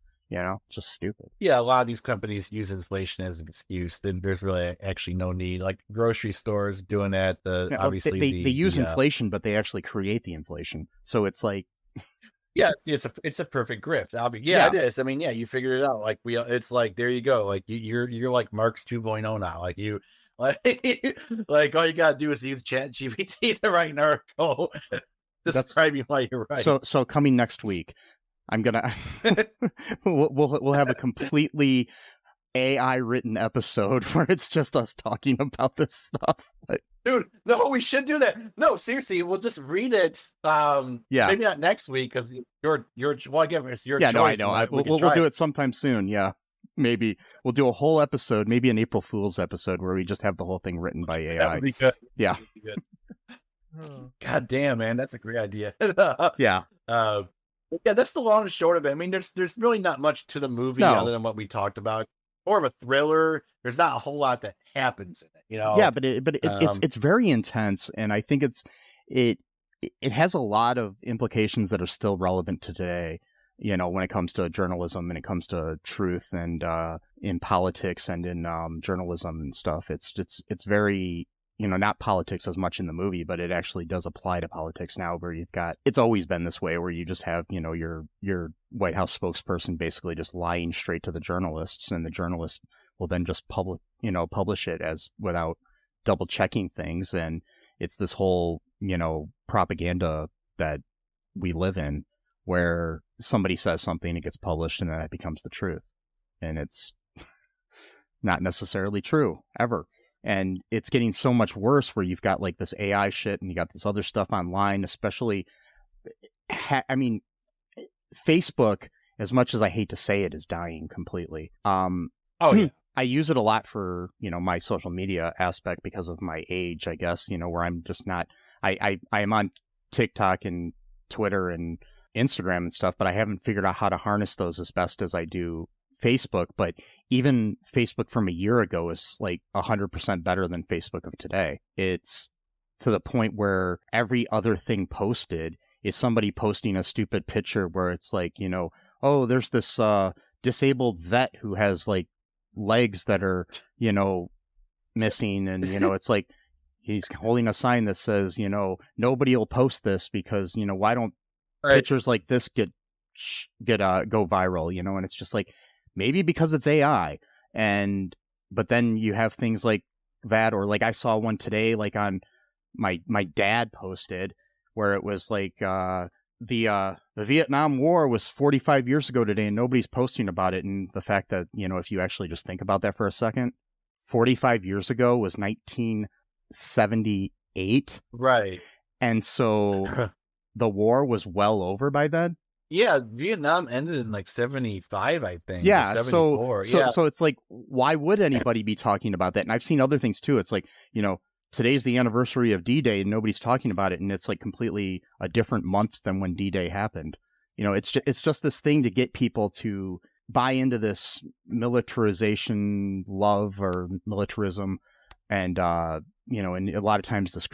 Just stupid.
Yeah, a lot of these companies use inflation as an excuse. Then there's really actually no need. Like grocery stores doing that. Obviously
they use inflation, but they actually create the inflation. So it's like,
yeah, it's a perfect grift. It is. I mean, yeah, you figured it out. Like it's like, there you go. Like you're like Marx 2.0 now. Like you, like all you gotta do is use Chat GPT to write an article describing why you're right.
So coming next week, I'm gonna we'll have a completely AI written episode where it's just us talking about this stuff.
Dude, no, we should do that. No, seriously, we'll just read it. Maybe not next week, because again, it's your choice.
No, I know. We'll do it sometime soon. Yeah, maybe we'll do a whole episode, maybe an April Fool's episode, where we just have the whole thing written by AI.
That would be good.
Yeah.
That would be good. God damn, man, that's a great idea.
Yeah.
Yeah, that's the long and short of it. I mean, there's really not much to the movie other than what we talked about. More of a thriller. There's not a whole lot that happens in it,
Yeah, but it's very intense, and I think it has a lot of implications that are still relevant to today. When it comes to journalism and it comes to truth, and in politics and in journalism and stuff. It's very, not politics as much in the movie, but it actually does apply to politics now, where it's always been this way, where you just have, your White House spokesperson basically just lying straight to the journalists, and the journalists will then just publish it as without double checking things. And it's this whole, propaganda that we live in, where somebody says something, it gets published, and then that becomes the truth. And it's not necessarily true ever. And it's getting so much worse, where you've got like this AI shit, and you got this other stuff online, especially, Facebook, as much as I hate to say it, is dying completely. I use it a lot for, my social media aspect because of my age, I guess, where I'm just not, I am on TikTok and Twitter and Instagram and stuff, but I haven't figured out how to harness those as best as I do Facebook, but even Facebook from a year ago is like 100% better than Facebook of today. It's to the point where every other thing posted is somebody posting a stupid picture where it's like, you know, oh, there's this disabled vet who has like legs that are, you know, missing. And, you know, it's like he's holding a sign that says, you know, nobody will post this because, you know, why don't pictures like this go viral, you know? And it's just like, maybe because it's AI. But then you have things like that, or like I saw one today, like on my dad posted where it was like, the Vietnam War was 45 years ago today and nobody's posting about it. And the fact that, you know, if you actually just think about that for a second, 45 years ago was 1978.
Right.
And so the war was well over by then.
Yeah, Vietnam ended in like 75, I think.
Yeah,
74.
So it's like, why would anybody be talking about that? And I've seen other things too. It's like, you know, today's the anniversary of D-Day and nobody's talking about it, and it's like completely a different month than when D-Day happened. You know, it's just this thing to get people to buy into this militarization love or militarism, and you know, and a lot of times this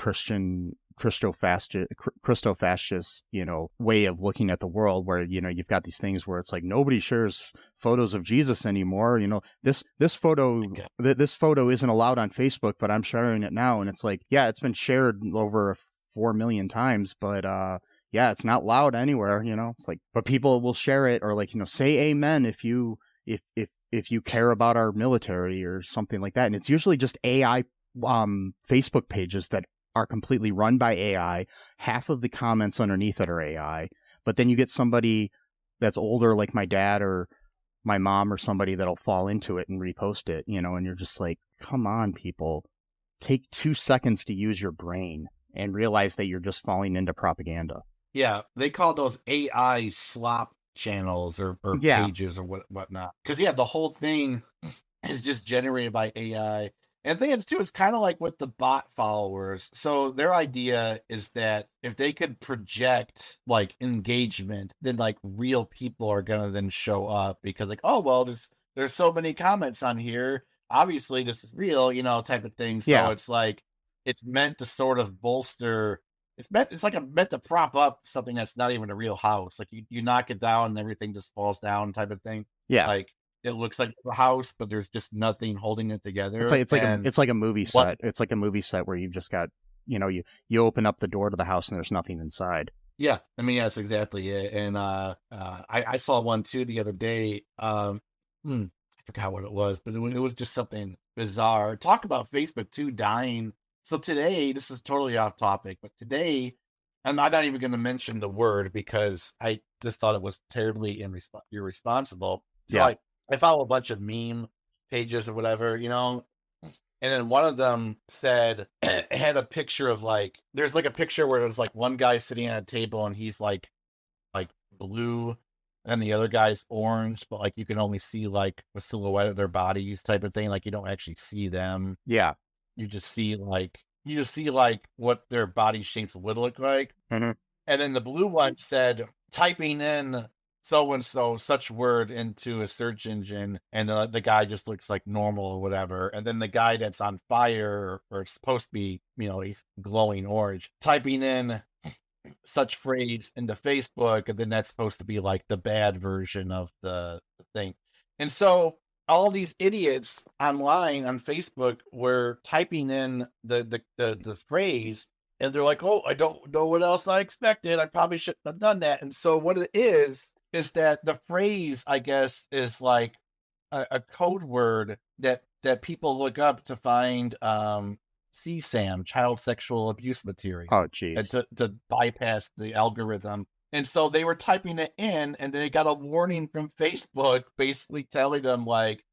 Christo-fascist, you know, way of looking at the world, where, you know, you've got these things where it's like nobody shares photos of Jesus anymore. You know, this photo isn't allowed on Facebook, but I'm sharing it now. And it's like, yeah, it's been shared over 4 million times, but yeah, it's not allowed anywhere, you know. It's like, but people will share it, or like, you know, say amen if you care about our military or something like that. And it's usually just AI Facebook pages that are completely run by AI. Half of the comments underneath it are AI, but then you get somebody that's older, like my dad or my mom or somebody, that'll fall into it and repost it, you know, and you're just like, come on, people, take 2 seconds to use your brain and realize that you're just falling into propaganda.
Yeah, they call those AI slop channels or pages or whatnot. Because, yeah, the whole thing is just generated by AI. And the thing is, too, it's kind of like with the bot followers. So their idea is that if they could project, like, engagement, then, like, real people are going to then show up because, like, oh, well, there's so many comments on here. Obviously, this is real, you know, type of thing. So it's like, it's meant to sort of bolster. It's meant to prop up something that's not even a real house. Like, you knock it down and everything just falls down type of thing.
Yeah.
Like, it looks like a house, but there's just nothing holding it together.
It's like a movie set. It's like a movie set where you've just got, you know, you open up the door to the house and there's nothing inside.
Yeah, I mean, that's exactly it. And I saw one too the other day. I forgot what it was, but it was just something bizarre. Talk about Facebook too dying. So today, this is totally off topic, but today, and I'm not even going to mention the word because I just thought it was terribly irresponsible. So I follow a bunch of meme pages or whatever, you know, and then one of them said, it had a picture of like, there's like a picture where there's like one guy sitting at a table and he's like blue, and the other guy's orange, but like you can only see like a silhouette of their bodies type of thing. Like you don't actually see them.
Yeah.
You just see like what their body shapes would look like.
Mm-hmm.
And then the blue one said, typing in so-and-so such word into a search engine, and the guy just looks like normal or whatever. And then the guy that's on fire, or it's supposed to be, you know, he's glowing orange, typing in such phrase into Facebook, and then that's supposed to be like the bad version of the thing. And so all these idiots online on Facebook were typing in the phrase, and they're like, oh, I don't know what else I expected. I probably shouldn't have done that. And so what it is that the phrase, I guess, is like a code word that people look up to find CSAM, child sexual abuse material.
Oh, geez.
And to bypass the algorithm. And so they were typing it in, and they got a warning from Facebook basically telling them like,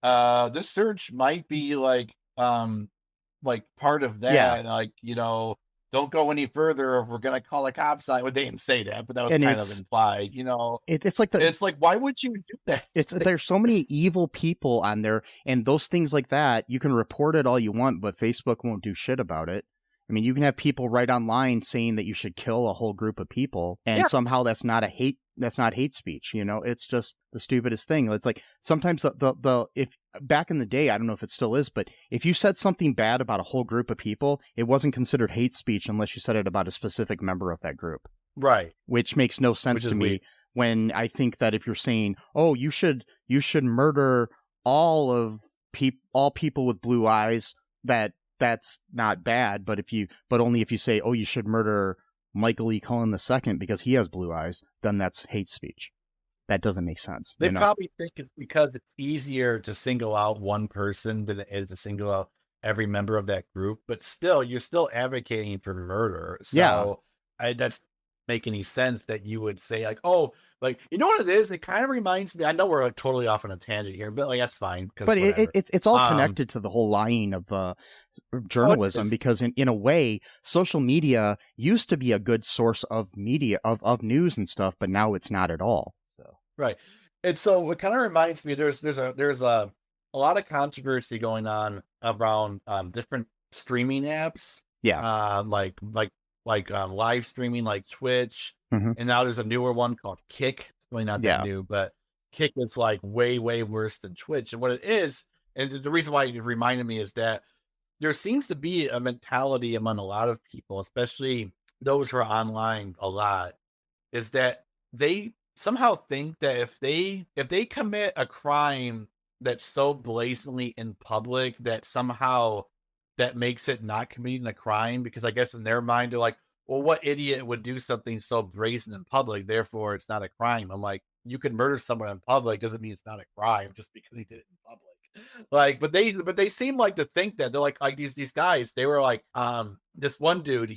this search might be like part of that.
Yeah.
And like, you know, don't go any further if we're going to call a cops on. Well, they didn't say that, but that was kind of implied, you know.
It's like
why would you do that?
There's so many evil people on there, and those things like that, you can report it all you want, but Facebook won't do shit about it. I mean, you can have people write online saying that you should kill a whole group of people, and somehow that's not a hate hate speech. It's just the stupidest thing. It's like sometimes if back in the day, I don't know if it still is, but if you said something bad about a whole group of people, it wasn't considered hate speech unless you said it about a specific member of that group.
Right.
Which makes no sense to me when I think that if you're saying, oh, you should murder all people with blue eyes, that's not bad. But only if you say, oh, you should murder Michael E. Cullen II because he has blue eyes, then that's hate speech. That doesn't make sense.
They probably think it's because it's easier to single out one person than it is to single out every member of that group. But still, you're still advocating for murder. So that doesn't make any sense that you would say like, oh, like, you know what it is? It kind of reminds me. I know we're like totally off on a tangent here, but like that's fine.
But it's all connected to the whole lying of journalism, because in a way, social media used to be a good source of media of news and stuff, but now it's not at all. So
right, and so it kind of reminds me. There's a lot of controversy going on around different streaming apps.
Yeah,
like live streaming, like Twitch.
Mm-hmm.
And now there's a newer one called Kick. It's really not that new, but Kick is like way, way worse than Twitch. And what it is, and the reason why it reminded me is that there seems to be a mentality among a lot of people, especially those who are online a lot, is that they somehow think that if they commit a crime that's so blatantly in public that somehow that makes it not committing a crime, because I guess in their mind they're like, well, what idiot would do something so brazen in public? Therefore, it's not a crime. I'm like, you can murder someone in public doesn't mean it's not a crime just because he did it in public. Like, but they seem like to think that they're like these guys. They were like, this one dude.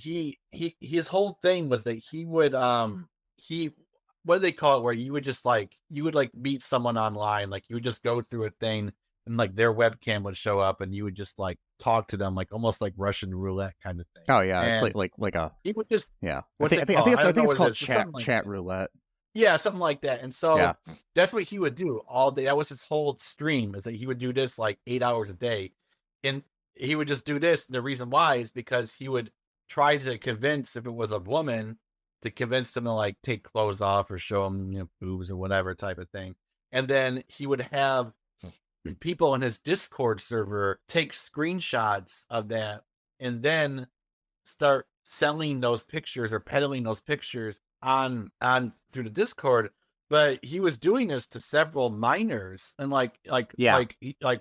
His whole thing was that he would what do they call it? Where you would meet someone online, like you would just go through a thing. And like their webcam would show up, and you would just like talk to them, like almost like Russian roulette kind of thing.
Oh yeah,
and
it's like a.
He would just
I
think
it's called chat roulette.
Yeah, something like that. And so that's what he would do all day. That was his whole stream, is that he would do this like 8 hours a day, and he would just do this. And the reason why is because he would try to convince, if it was a woman, to convince them to like take clothes off or show them boobs or whatever type of thing, and then he would have people in his Discord server take screenshots of that and then start selling those pictures or peddling those pictures on through the Discord. But he was doing this to several minors, and like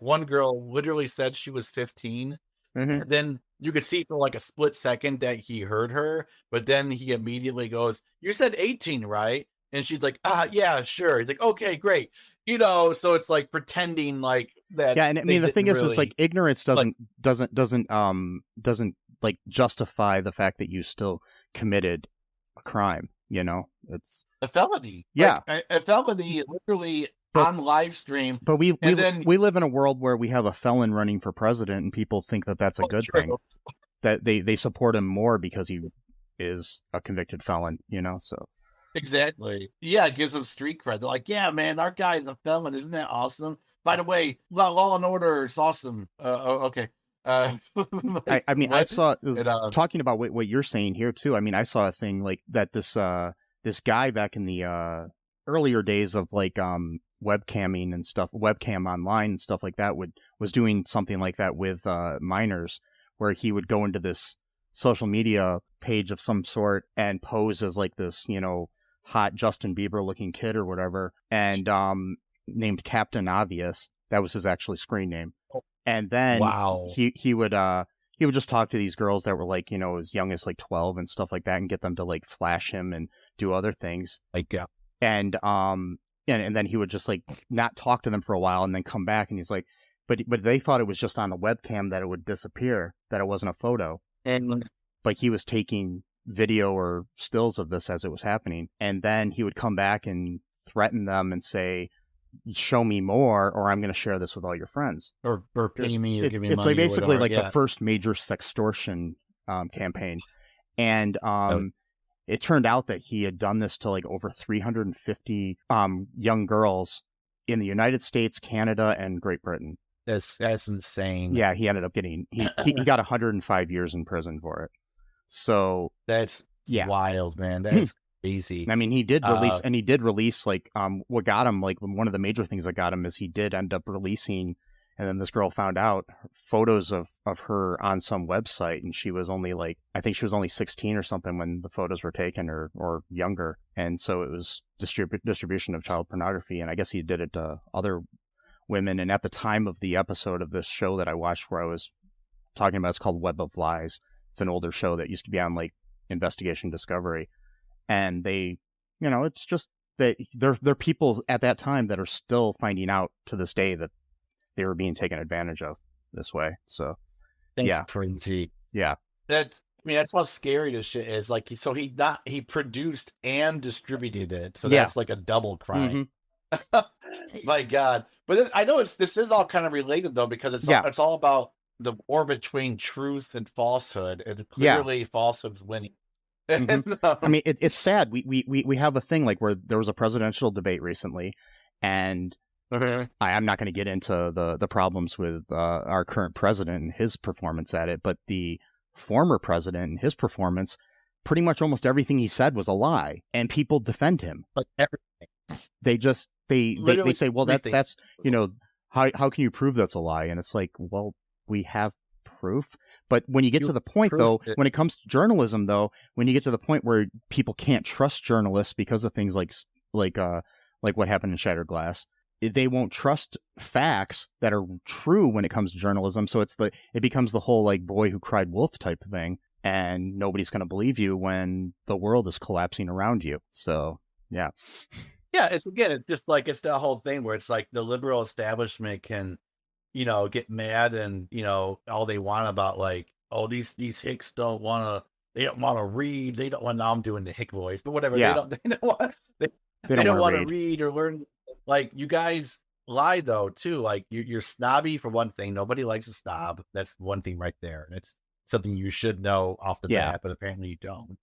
one girl literally said she was 15.
Mm-hmm.
Then you could see for like a split second that he heard her, but then he immediately goes, "You said 18, right?" And she's like, yeah, sure. He's like, okay, great. So it's like pretending like that.
Yeah, and I mean the thing is like ignorance doesn't like justify the fact that you still committed a crime. It's
a felony.
Yeah,
like, a felony, literally on live stream.
But we live in a world where we have a felon running for president, and people think that that's a good thing. That they support him more because he is a convicted felon. So.
Exactly. Yeah, it gives them street cred. They're like, yeah, man, our guy is a felon. Isn't that awesome? By the way, Law and Order is awesome. Okay.
I mean, I saw talking about what you're saying here too. I mean, I saw a thing like that. This guy back in the earlier days of like webcamming and stuff, webcam online and stuff like that, was doing something like that with minors, where he would go into this social media page of some sort and pose as like this, hot Justin Bieber looking kid or whatever, and named Captain Obvious. That was his actually screen name. And then he would just talk to these girls that were like, as young as like 12 and stuff like that, and get them to like flash him and do other things. And then he would just like not talk to them for a while and then come back, and he's like, but they thought it was just on a webcam that it would disappear, that it wasn't a photo. But he was taking video or stills of this as it was happening, and then he would come back and threaten them and say, show me more, or I'm going to share this with all your friends, or
pay me, or give me money.
It's like basically like the first major sextortion campaign. And it turned out that he had done this to like over 350 young girls in the United States, Canada, and Great Britain.
That's insane.
Yeah, he ended up getting he got 105 years in prison for it. So
that's wild, man. That's crazy.
I mean, he did release like what got him, like one of the major things that got him is he did end up releasing, and then this girl found out photos of her on some website, and she was only like, I think she was only 16 or something when the photos were taken, or younger, and so it was distribution of child pornography, and I guess he did it to other women. And at the time of the episode of this show that I watched where I was talking about, it's called Web of Lies. It's an older show that used to be on like Investigation Discovery, and they, you know, it's just that they're people at that time that are still finding out to this day that they were being taken advantage of this way. So
that's crazy.
Yeah.
That's, I mean, that's how scary this shit is. Like, he produced and distributed it. So that's like a double crime. My God. But then, I know this is all kind of related though, because it's all about the war between truth and falsehood, and clearly falsehood's winning.
I mean, it's sad. We have a thing like where there was a presidential debate recently, and I'm not going to get into the problems with our current president and his performance at it, but the former president and his performance, pretty much almost everything he said was a lie, and people defend him.
Like everything.
They say, well, that's, you know, how can you prove that's a lie? And it's like, well, we have proof. But when you get to the point, though, when it comes to journalism, though, when you get to the point where people can't trust journalists because of things like what happened in Shattered Glass, they won't trust facts that are true when it comes to journalism. So it becomes the whole like boy who cried wolf type thing, and nobody's going to believe you when the world is collapsing around you. So yeah.
Yeah, it's just like, it's the whole thing where it's like the liberal establishment can, you know, get mad and, you know, all they want about like, oh, these Hicks they don't want to read. They don't want, now I'm doing the Hick voice, but whatever.
Yeah.
They don't want to read or learn. Like, you guys lie though, too. Like, you're snobby for one thing. Nobody likes a snob. That's one thing right there. And it's something you should know off the bat, but apparently you don't.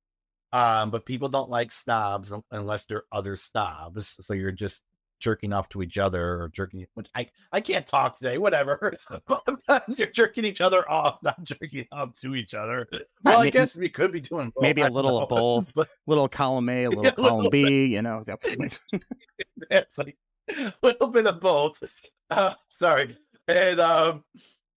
But people don't like snobs unless they're other snobs. So you're just jerking off to each other, or jerking, which I can't talk today, whatever. You're jerking each other off, not jerking off to each other. Well, I guess we could be doing both.
Maybe a little of both, little column A, a little column B, you know.
It's like a little bit of both. Sorry. And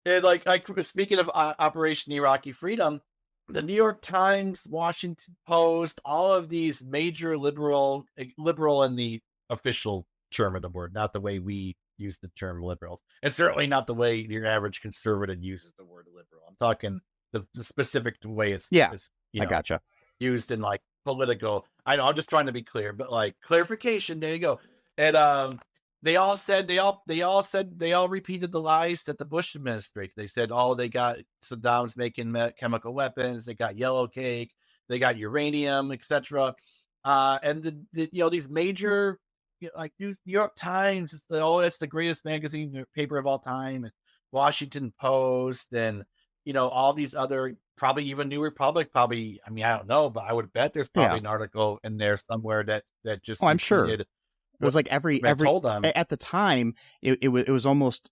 like, speaking of Operation Iraqi Freedom, the New York Times, Washington Post, all of these major liberal in the official term of the word, not the way we use the term liberals, and certainly not the way your average conservative uses the word liberal. I'm talking the specific way it's
I gotcha,
used in like political. I know, I'm just trying to be clear, but like clarification. There you go. And they all repeated the lies that the Bush administration. They said, oh, they got Saddam's making chemical weapons. They got yellow cake. They got uranium, etc. And these major, like New York Times, it's the greatest magazine paper of all time. And Washington Post, and all these other, probably even New Republic. Probably, I mean, I don't know, but I would bet there's probably an article in there somewhere that just.
Oh, I'm sure. It was like every at the time it was almost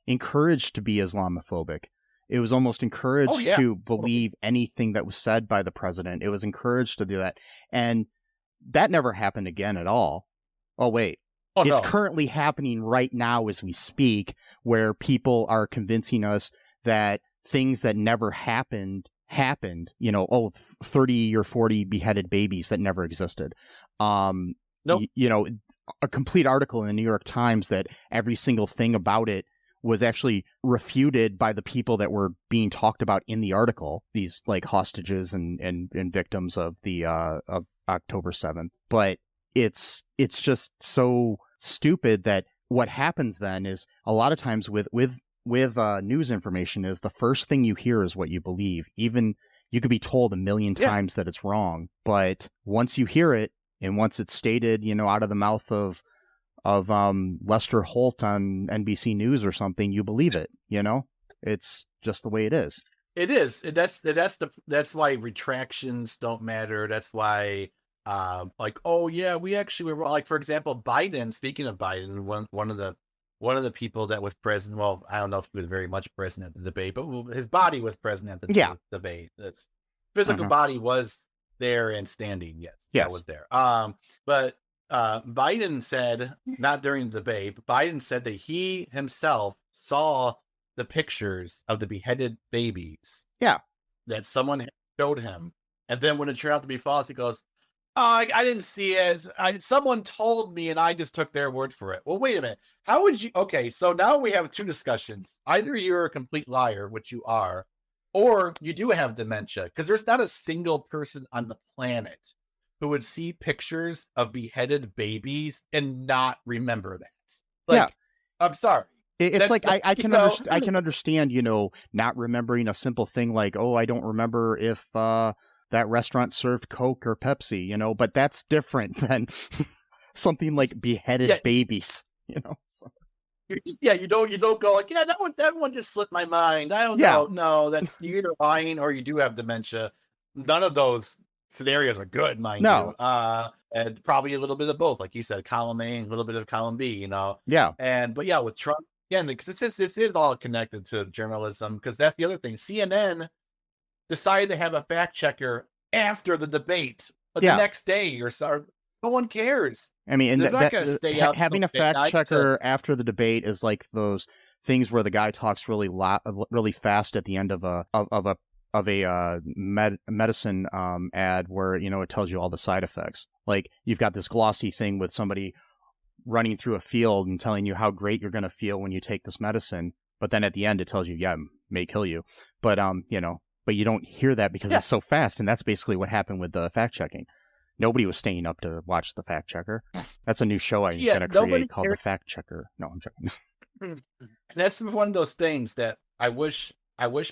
encouraged to be Islamophobic. It was almost encouraged to believe anything that was said by the president. It was encouraged to do that, and that never happened again at all. Oh wait, it's currently happening right now as we speak, where people are convincing us that things that never happened. 30 or 40 beheaded babies that never existed.
Nope.
A complete article in the New York Times that every single thing about it was actually refuted by the people that were being talked about in the article, these like hostages and victims of the of October 7th. But it's just so stupid that what happens then is a lot of times with news information is the first thing you hear is what you believe. Even you could be told a million times that it's wrong, but once you hear it, and once it's stated, out of the mouth of Lester Holt on NBC News or something, you believe it. It's just the way it is.
It is. That's why retractions don't matter. That's why, we actually were, like, for example, Biden. Speaking of Biden, one of the people that was present. Well, I don't know if he was very much present at the debate, but his body was present at the debate. His physical body was there and standing. Yes,
Yes.
I was there. But Biden said, not during the debate, but Biden said that he himself saw the pictures of the beheaded babies.
Yeah.
That someone showed him. And then when it turned out to be false, he goes, "Oh, I didn't see it. Someone told me and I just took their word for it." Well, wait a minute. How would you? Okay, so now we have two discussions. Either you're a complete liar, which you are, or you do have dementia, because there's not a single person on the planet who would see pictures of beheaded babies and not remember that. Like,
Yeah.
I'm sorry.
It's like I can I can understand, not remembering a simple thing like, oh, I don't remember if that restaurant served Coke or Pepsi, but that's different than something like beheaded babies, So.
You don't go like, yeah, that one just slipped my mind. I don't know. No, that's you're either lying or you do have dementia. None of those scenarios are good, mind you. And probably a little bit of both, like you said, column A and a little bit of column B,
Yeah.
But yeah, with Trump, again, because this is all connected to journalism, because that's the other thing. CNN decided to have a fact checker after the debate, but the next day or so. No one cares.
I mean, and having a fact checker after the debate is like those things where the guy talks really fast at the end of a medicine ad where it tells you all the side effects. Like you've got this glossy thing with somebody running through a field and telling you how great you're going to feel when you take this medicine, but then at the end it tells you, yeah, it may kill you. But but you don't hear that because it's so fast, and that's basically what happened with the fact checking. Nobody was staying up to watch the fact checker. That's a new show I'm going to create called the Fact Checker. No, I'm joking.
That's one of those things that I wish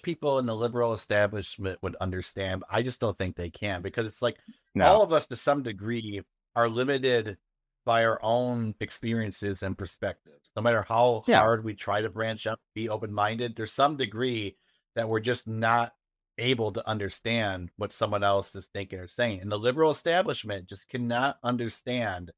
people in the liberal establishment would understand. I just don't think they can, because it's like all of us to some degree are limited by our own experiences and perspectives. No matter how hard we try to branch out, be open-minded, there's some degree that we're just not able to understand what someone else is thinking or saying. And the liberal establishment just cannot understand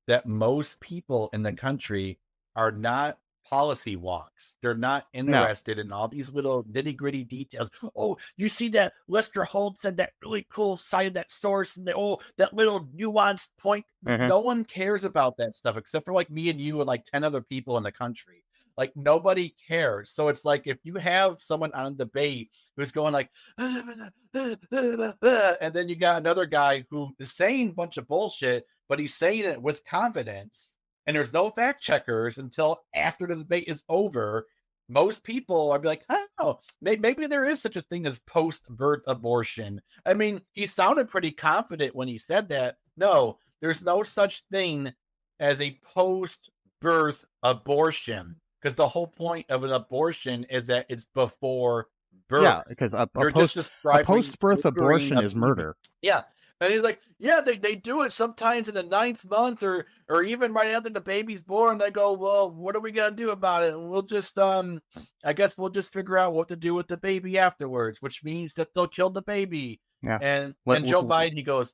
that most people in the country are not policy wonks. They're not interested in all these little nitty gritty details. Oh, you see that Lester Holt said that really cool side of that source, and that little nuanced point. No one cares about that stuff except for like me and you and like 10 other people in the country. Like nobody cares. So it's like if you have someone on debate who's going like, and then you got another guy who is saying a bunch of bullshit, but he's saying it with confidence, and there's no fact checkers until after the debate is over, most people are be like, oh, maybe there is such a thing as post-birth abortion. I mean, he sounded pretty confident when he said that. No, there's no such thing as a post-birth abortion, because the whole point of an abortion is that it's before birth.
Yeah, because a post-birth abortion is murder.
Yeah. And he's like, yeah, they do it sometimes in the 9th month or even right after the baby's born. They go, well, what are we going to do about it? And we'll just, I guess we'll just figure out what to do with the baby afterwards, which means that they'll kill the baby. Yeah. And Joe Biden, he goes,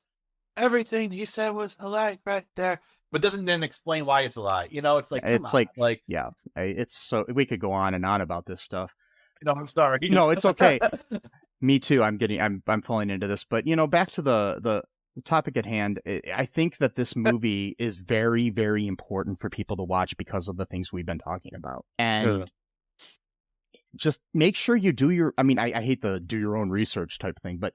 everything he said was a lie right there, but doesn't then explain why it's a lie. It's like,
yeah, it's so, we could go on and on about this stuff.
No, I'm sorry.
No, it's okay. Me too. I'm falling into this, but back to the topic at hand. I think that this movie is very, very important for people to watch because of the things we've been talking about, and just make sure you do your. I mean, I hate the do your own research type thing, but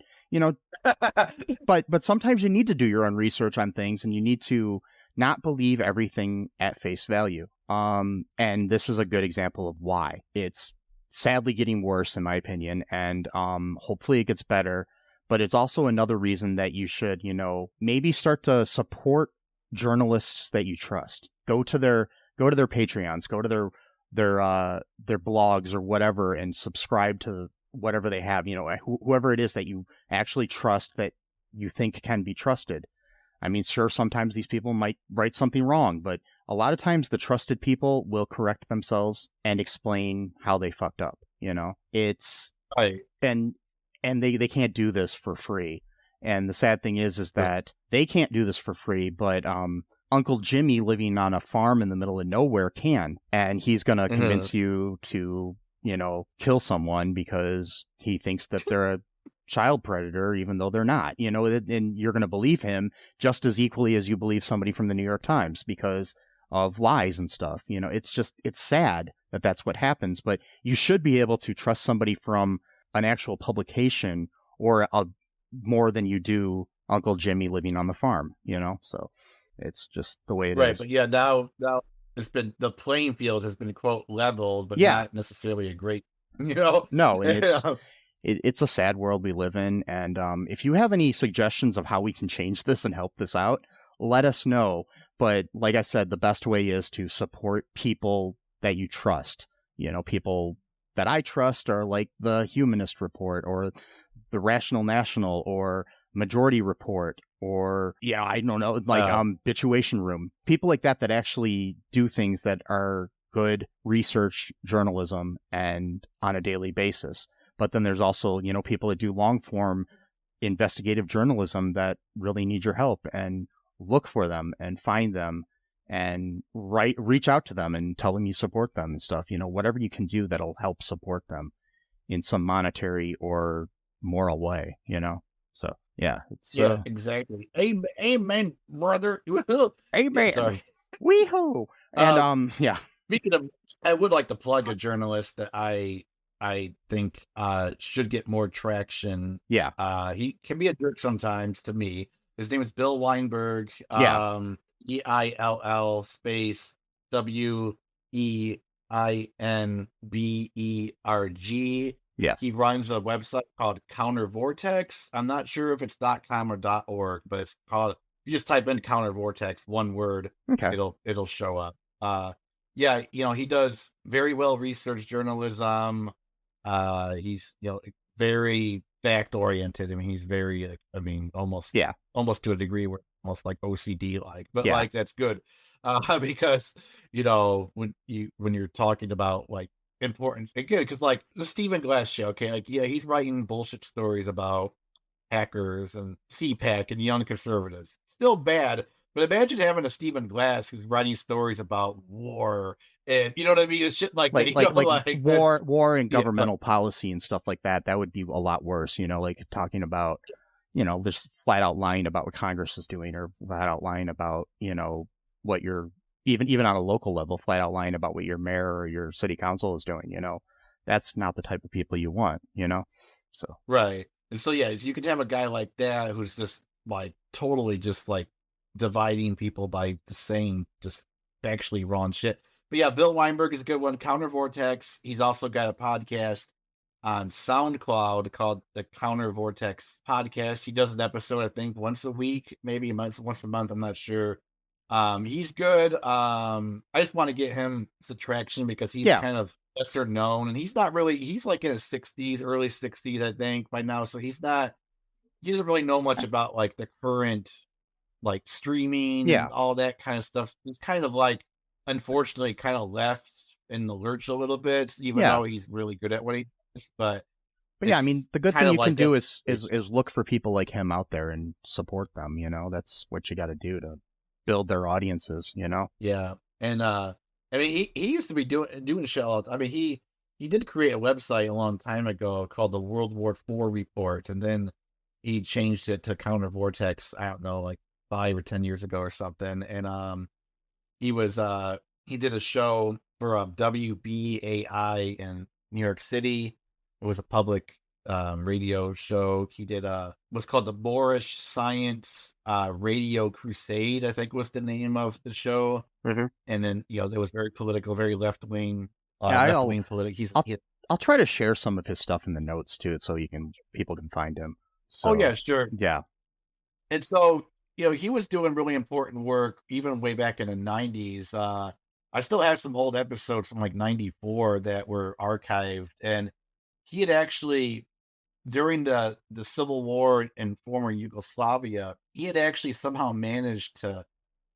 but sometimes you need to do your own research on things, and you need to not believe everything at face value. And this is a good example of why it's sadly getting worse, in my opinion, and hopefully it gets better. But it's also another reason that you should, maybe start to support journalists that you trust. Go to their Patreons, go to their blogs or whatever, and subscribe to whatever they have. Whoever it is that you actually trust, that you think can be trusted. I mean, sure, sometimes these people might write something wrong, but a lot of times the trusted people will correct themselves and explain how they fucked up. It's and they can't do this for free. And the sad thing is that they can't do this for free, but Uncle Jimmy living on a farm in the middle of nowhere can, and he's gonna convince you to kill someone because he thinks that they're a child predator, even though they're not, and you're going to believe him just as equally as you believe somebody from the New York Times because of lies and stuff. It's sad that that's what happens, but you should be able to trust somebody from an actual publication or more than you do Uncle Jimmy living on the farm, so it's just the way it is.
But yeah, now it's been, the playing field has been, quote, leveled, but not necessarily a great, No,
and it's a sad world we live in. And if you have any suggestions of how we can change this and help this out, let us know. But like I said, the best way is to support people that you trust. People that I trust are like the Humanist Report or the Rational National or Majority Report or, I don't know, like Bituation Room. People like that actually do things that are good research journalism and on a daily basis. But then there's also, people that do long form investigative journalism that really need your help, and look for them and find them and reach out to them and tell them you support them and stuff. Whatever you can do that'll help support them in some monetary or moral way, So yeah, it's
exactly. Amen, brother.
Amen.
Sorry.
Weehoo. And
Speaking of, I would like to plug a journalist that I think should get more traction.
Yeah.
He can be a jerk sometimes to me. His name is Bill Weinberg. EILL space WEINBERG.
Yes.
He runs a website called Counter Vortex. I'm not sure if it's .com or .org, but it's called, you just type in Counter Vortex, one word,
okay,
it'll show up. He does very well researched journalism. He's, very fact oriented. I mean, he's very, almost to a degree where almost like OCD like, but like that's good. Because when you're talking about like important, again, because like the Stephen Glass show, okay, like he's writing bullshit stories about hackers and CPAC and young conservatives. Still bad, but imagine having a Stephen Glass who's writing stories about war and it's shit like
war and governmental policy and stuff like that. That would be a lot worse, like talking about, just flat out lying about what Congress is doing, or flat out lying about, what you're even on a local level, flat out lying about what your mayor or your city council is doing. That's not the type of people you want, so.
Right. And so, you could have a guy like that who's just like totally just like dividing people by the same just factually wrong shit. But Bill Weinberg is a good one. Counter Vortex. He's also got a podcast on SoundCloud called the Counter Vortex Podcast. He does an episode, I think, once a week, maybe once a month. I'm not sure. He's good. I just want to get him the traction because he's kind of lesser known, and he's not really, he's like in his 60s, early 60s, I think, by now. So he doesn't really know much about like the current like streaming and all that kind of stuff. He's kind of like, unfortunately, kind of left in the lurch a little bit, even though he's really good at what he does. But
the good thing you can do is look for people like him out there and support them. That's what you got to do to build their audiences.
Yeah, and he used to be doing shit all the time. I mean, he did create a website a long time ago called the World War IV Report, and then he changed it to Counter Vortex. I don't know, like 5 or 10 years ago or something. And he did a show for WBAI in New York City. It was a public radio show. He did what's called the Moorish Science Radio Crusade, I think was the name of the show.
Mm-hmm.
And then it was very political, very left wing. Political.
I'll try to share some of his stuff in the notes too, so people can find him. So,
sure.
Yeah.
And so he was doing really important work even way back in the 90s. I still have some old episodes from like 94 that were archived, and he had actually, during the Civil War in former Yugoslavia, he had actually somehow managed to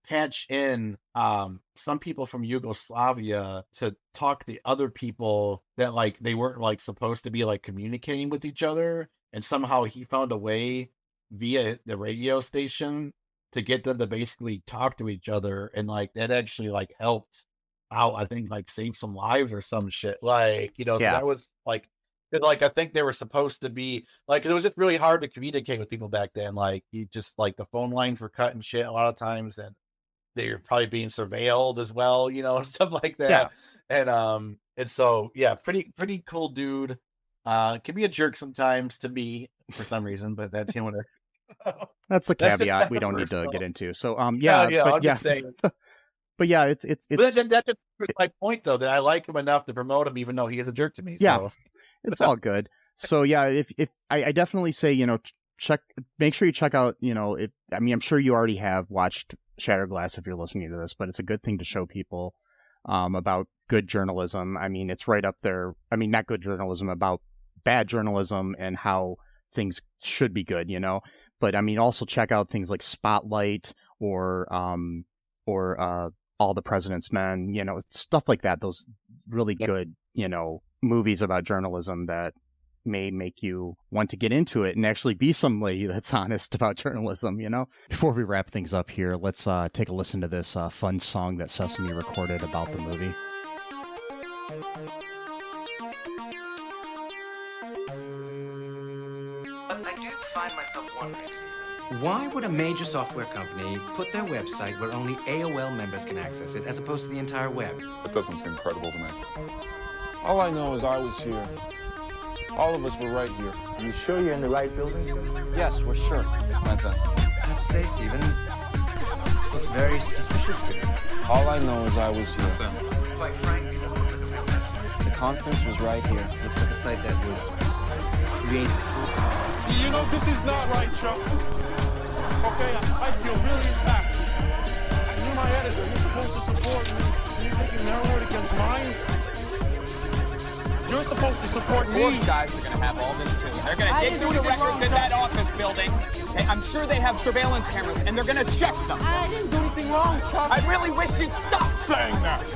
patch in some people from Yugoslavia to talk to other people that like they weren't like supposed to be like communicating with each other, and somehow he found a way via the radio station to get them to basically talk to each other, and like that actually like helped out, I think, like save some lives or some shit, like so that was like 'Cause, like, I think they were supposed to be like, it was just really hard to communicate with people back then, like, you just like, the phone lines were cut and shit a lot of times, and they were probably being surveilled as well, and stuff like
Yeah.
that, and so, yeah, pretty cool dude, can be a jerk sometimes to me for some reason, but that's, whatever.
That's a
That's just
caveat
my
we don't need to
personal
get into. So,
Yeah,
yeah,
I'm just saying.
but yeah,
But then that just proves my point, though, that I like him enough to promote him even though he is a jerk to me,
yeah,
so
it's all good. So yeah, if I definitely say, make sure you check out, I'm sure you already have watched Shattered Glass if you're listening to this, but it's a good thing to show people about good journalism. I mean, it's right up there. I mean, not good journalism, about bad journalism and how things should be good, But I mean, also check out things like Spotlight or All the President's Men, stuff like that. Those really good, movies about journalism that may make you want to get into it and actually be somebody that's honest about journalism, Before we wrap things up here, let's take a listen to this fun song that Sesame recorded about the movie.
But I do find myself wondering, why would a major software company put their website where only AOL members can access it as opposed to the entire web?
That doesn't seem credible to me. All I know is I was here. All of us were right here.
You sure you're in the right building?
Yes, we're sure.
Why's that?
I have to say, Stephen, this looks very suspicious to me.
All I know is I was here.
Quite frankly, this looks like a real mess.
The conference was right here.
Looks like a site that was created full scale.
This is not right, Chuck. Okay, I feel really attacked. You're my editor. You're supposed to support me. You think your word against mine? You're supposed to support me.
Those guys are going to have all this too. They're going to dig through the records in that office building. Okay, I'm sure they have surveillance cameras, and they're going to check them.
I didn't do anything wrong, Chuck.
I really wish you'd stop saying that.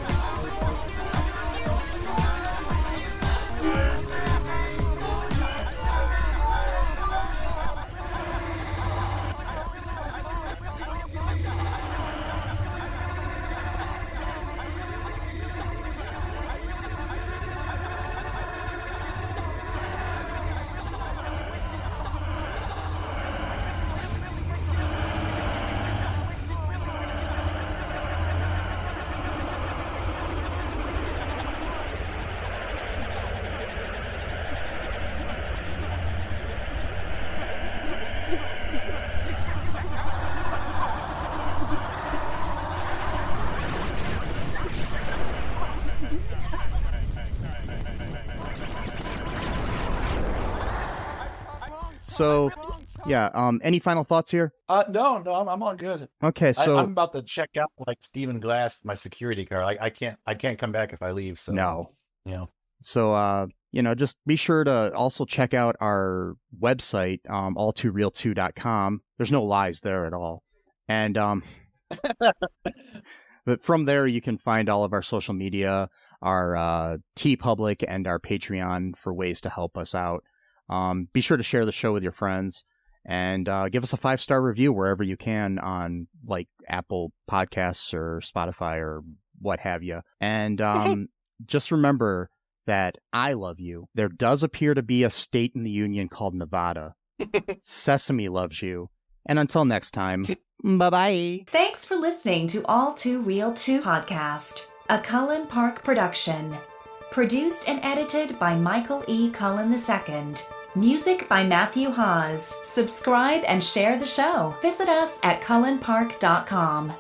So, yeah, any final thoughts here?
No, I'm all good.
Okay, so
I'm about to check out like Stephen Glass, my security card. I can't come back if I leave. So
no.
So
just be sure to also check out our website, all2reeltoo.com. There's no lies there at all. And but from there you can find all of our social media, our TeePublic, and our Patreon for ways to help us out. Be sure to share the show with your friends and give us a 5-star review wherever you can on like Apple Podcasts or Spotify or what have you. And just remember that I love you. There does appear to be a state in the union called Nevada. Sesame loves you. And until next time, bye-bye.
Thanks for listening to All2ReelToo podcast, a Cullen Park production. Produced and edited by Michael E. Cullen II. Music by Matthew Hawes. Subscribe and share the show. Visit us at cullenpark.com.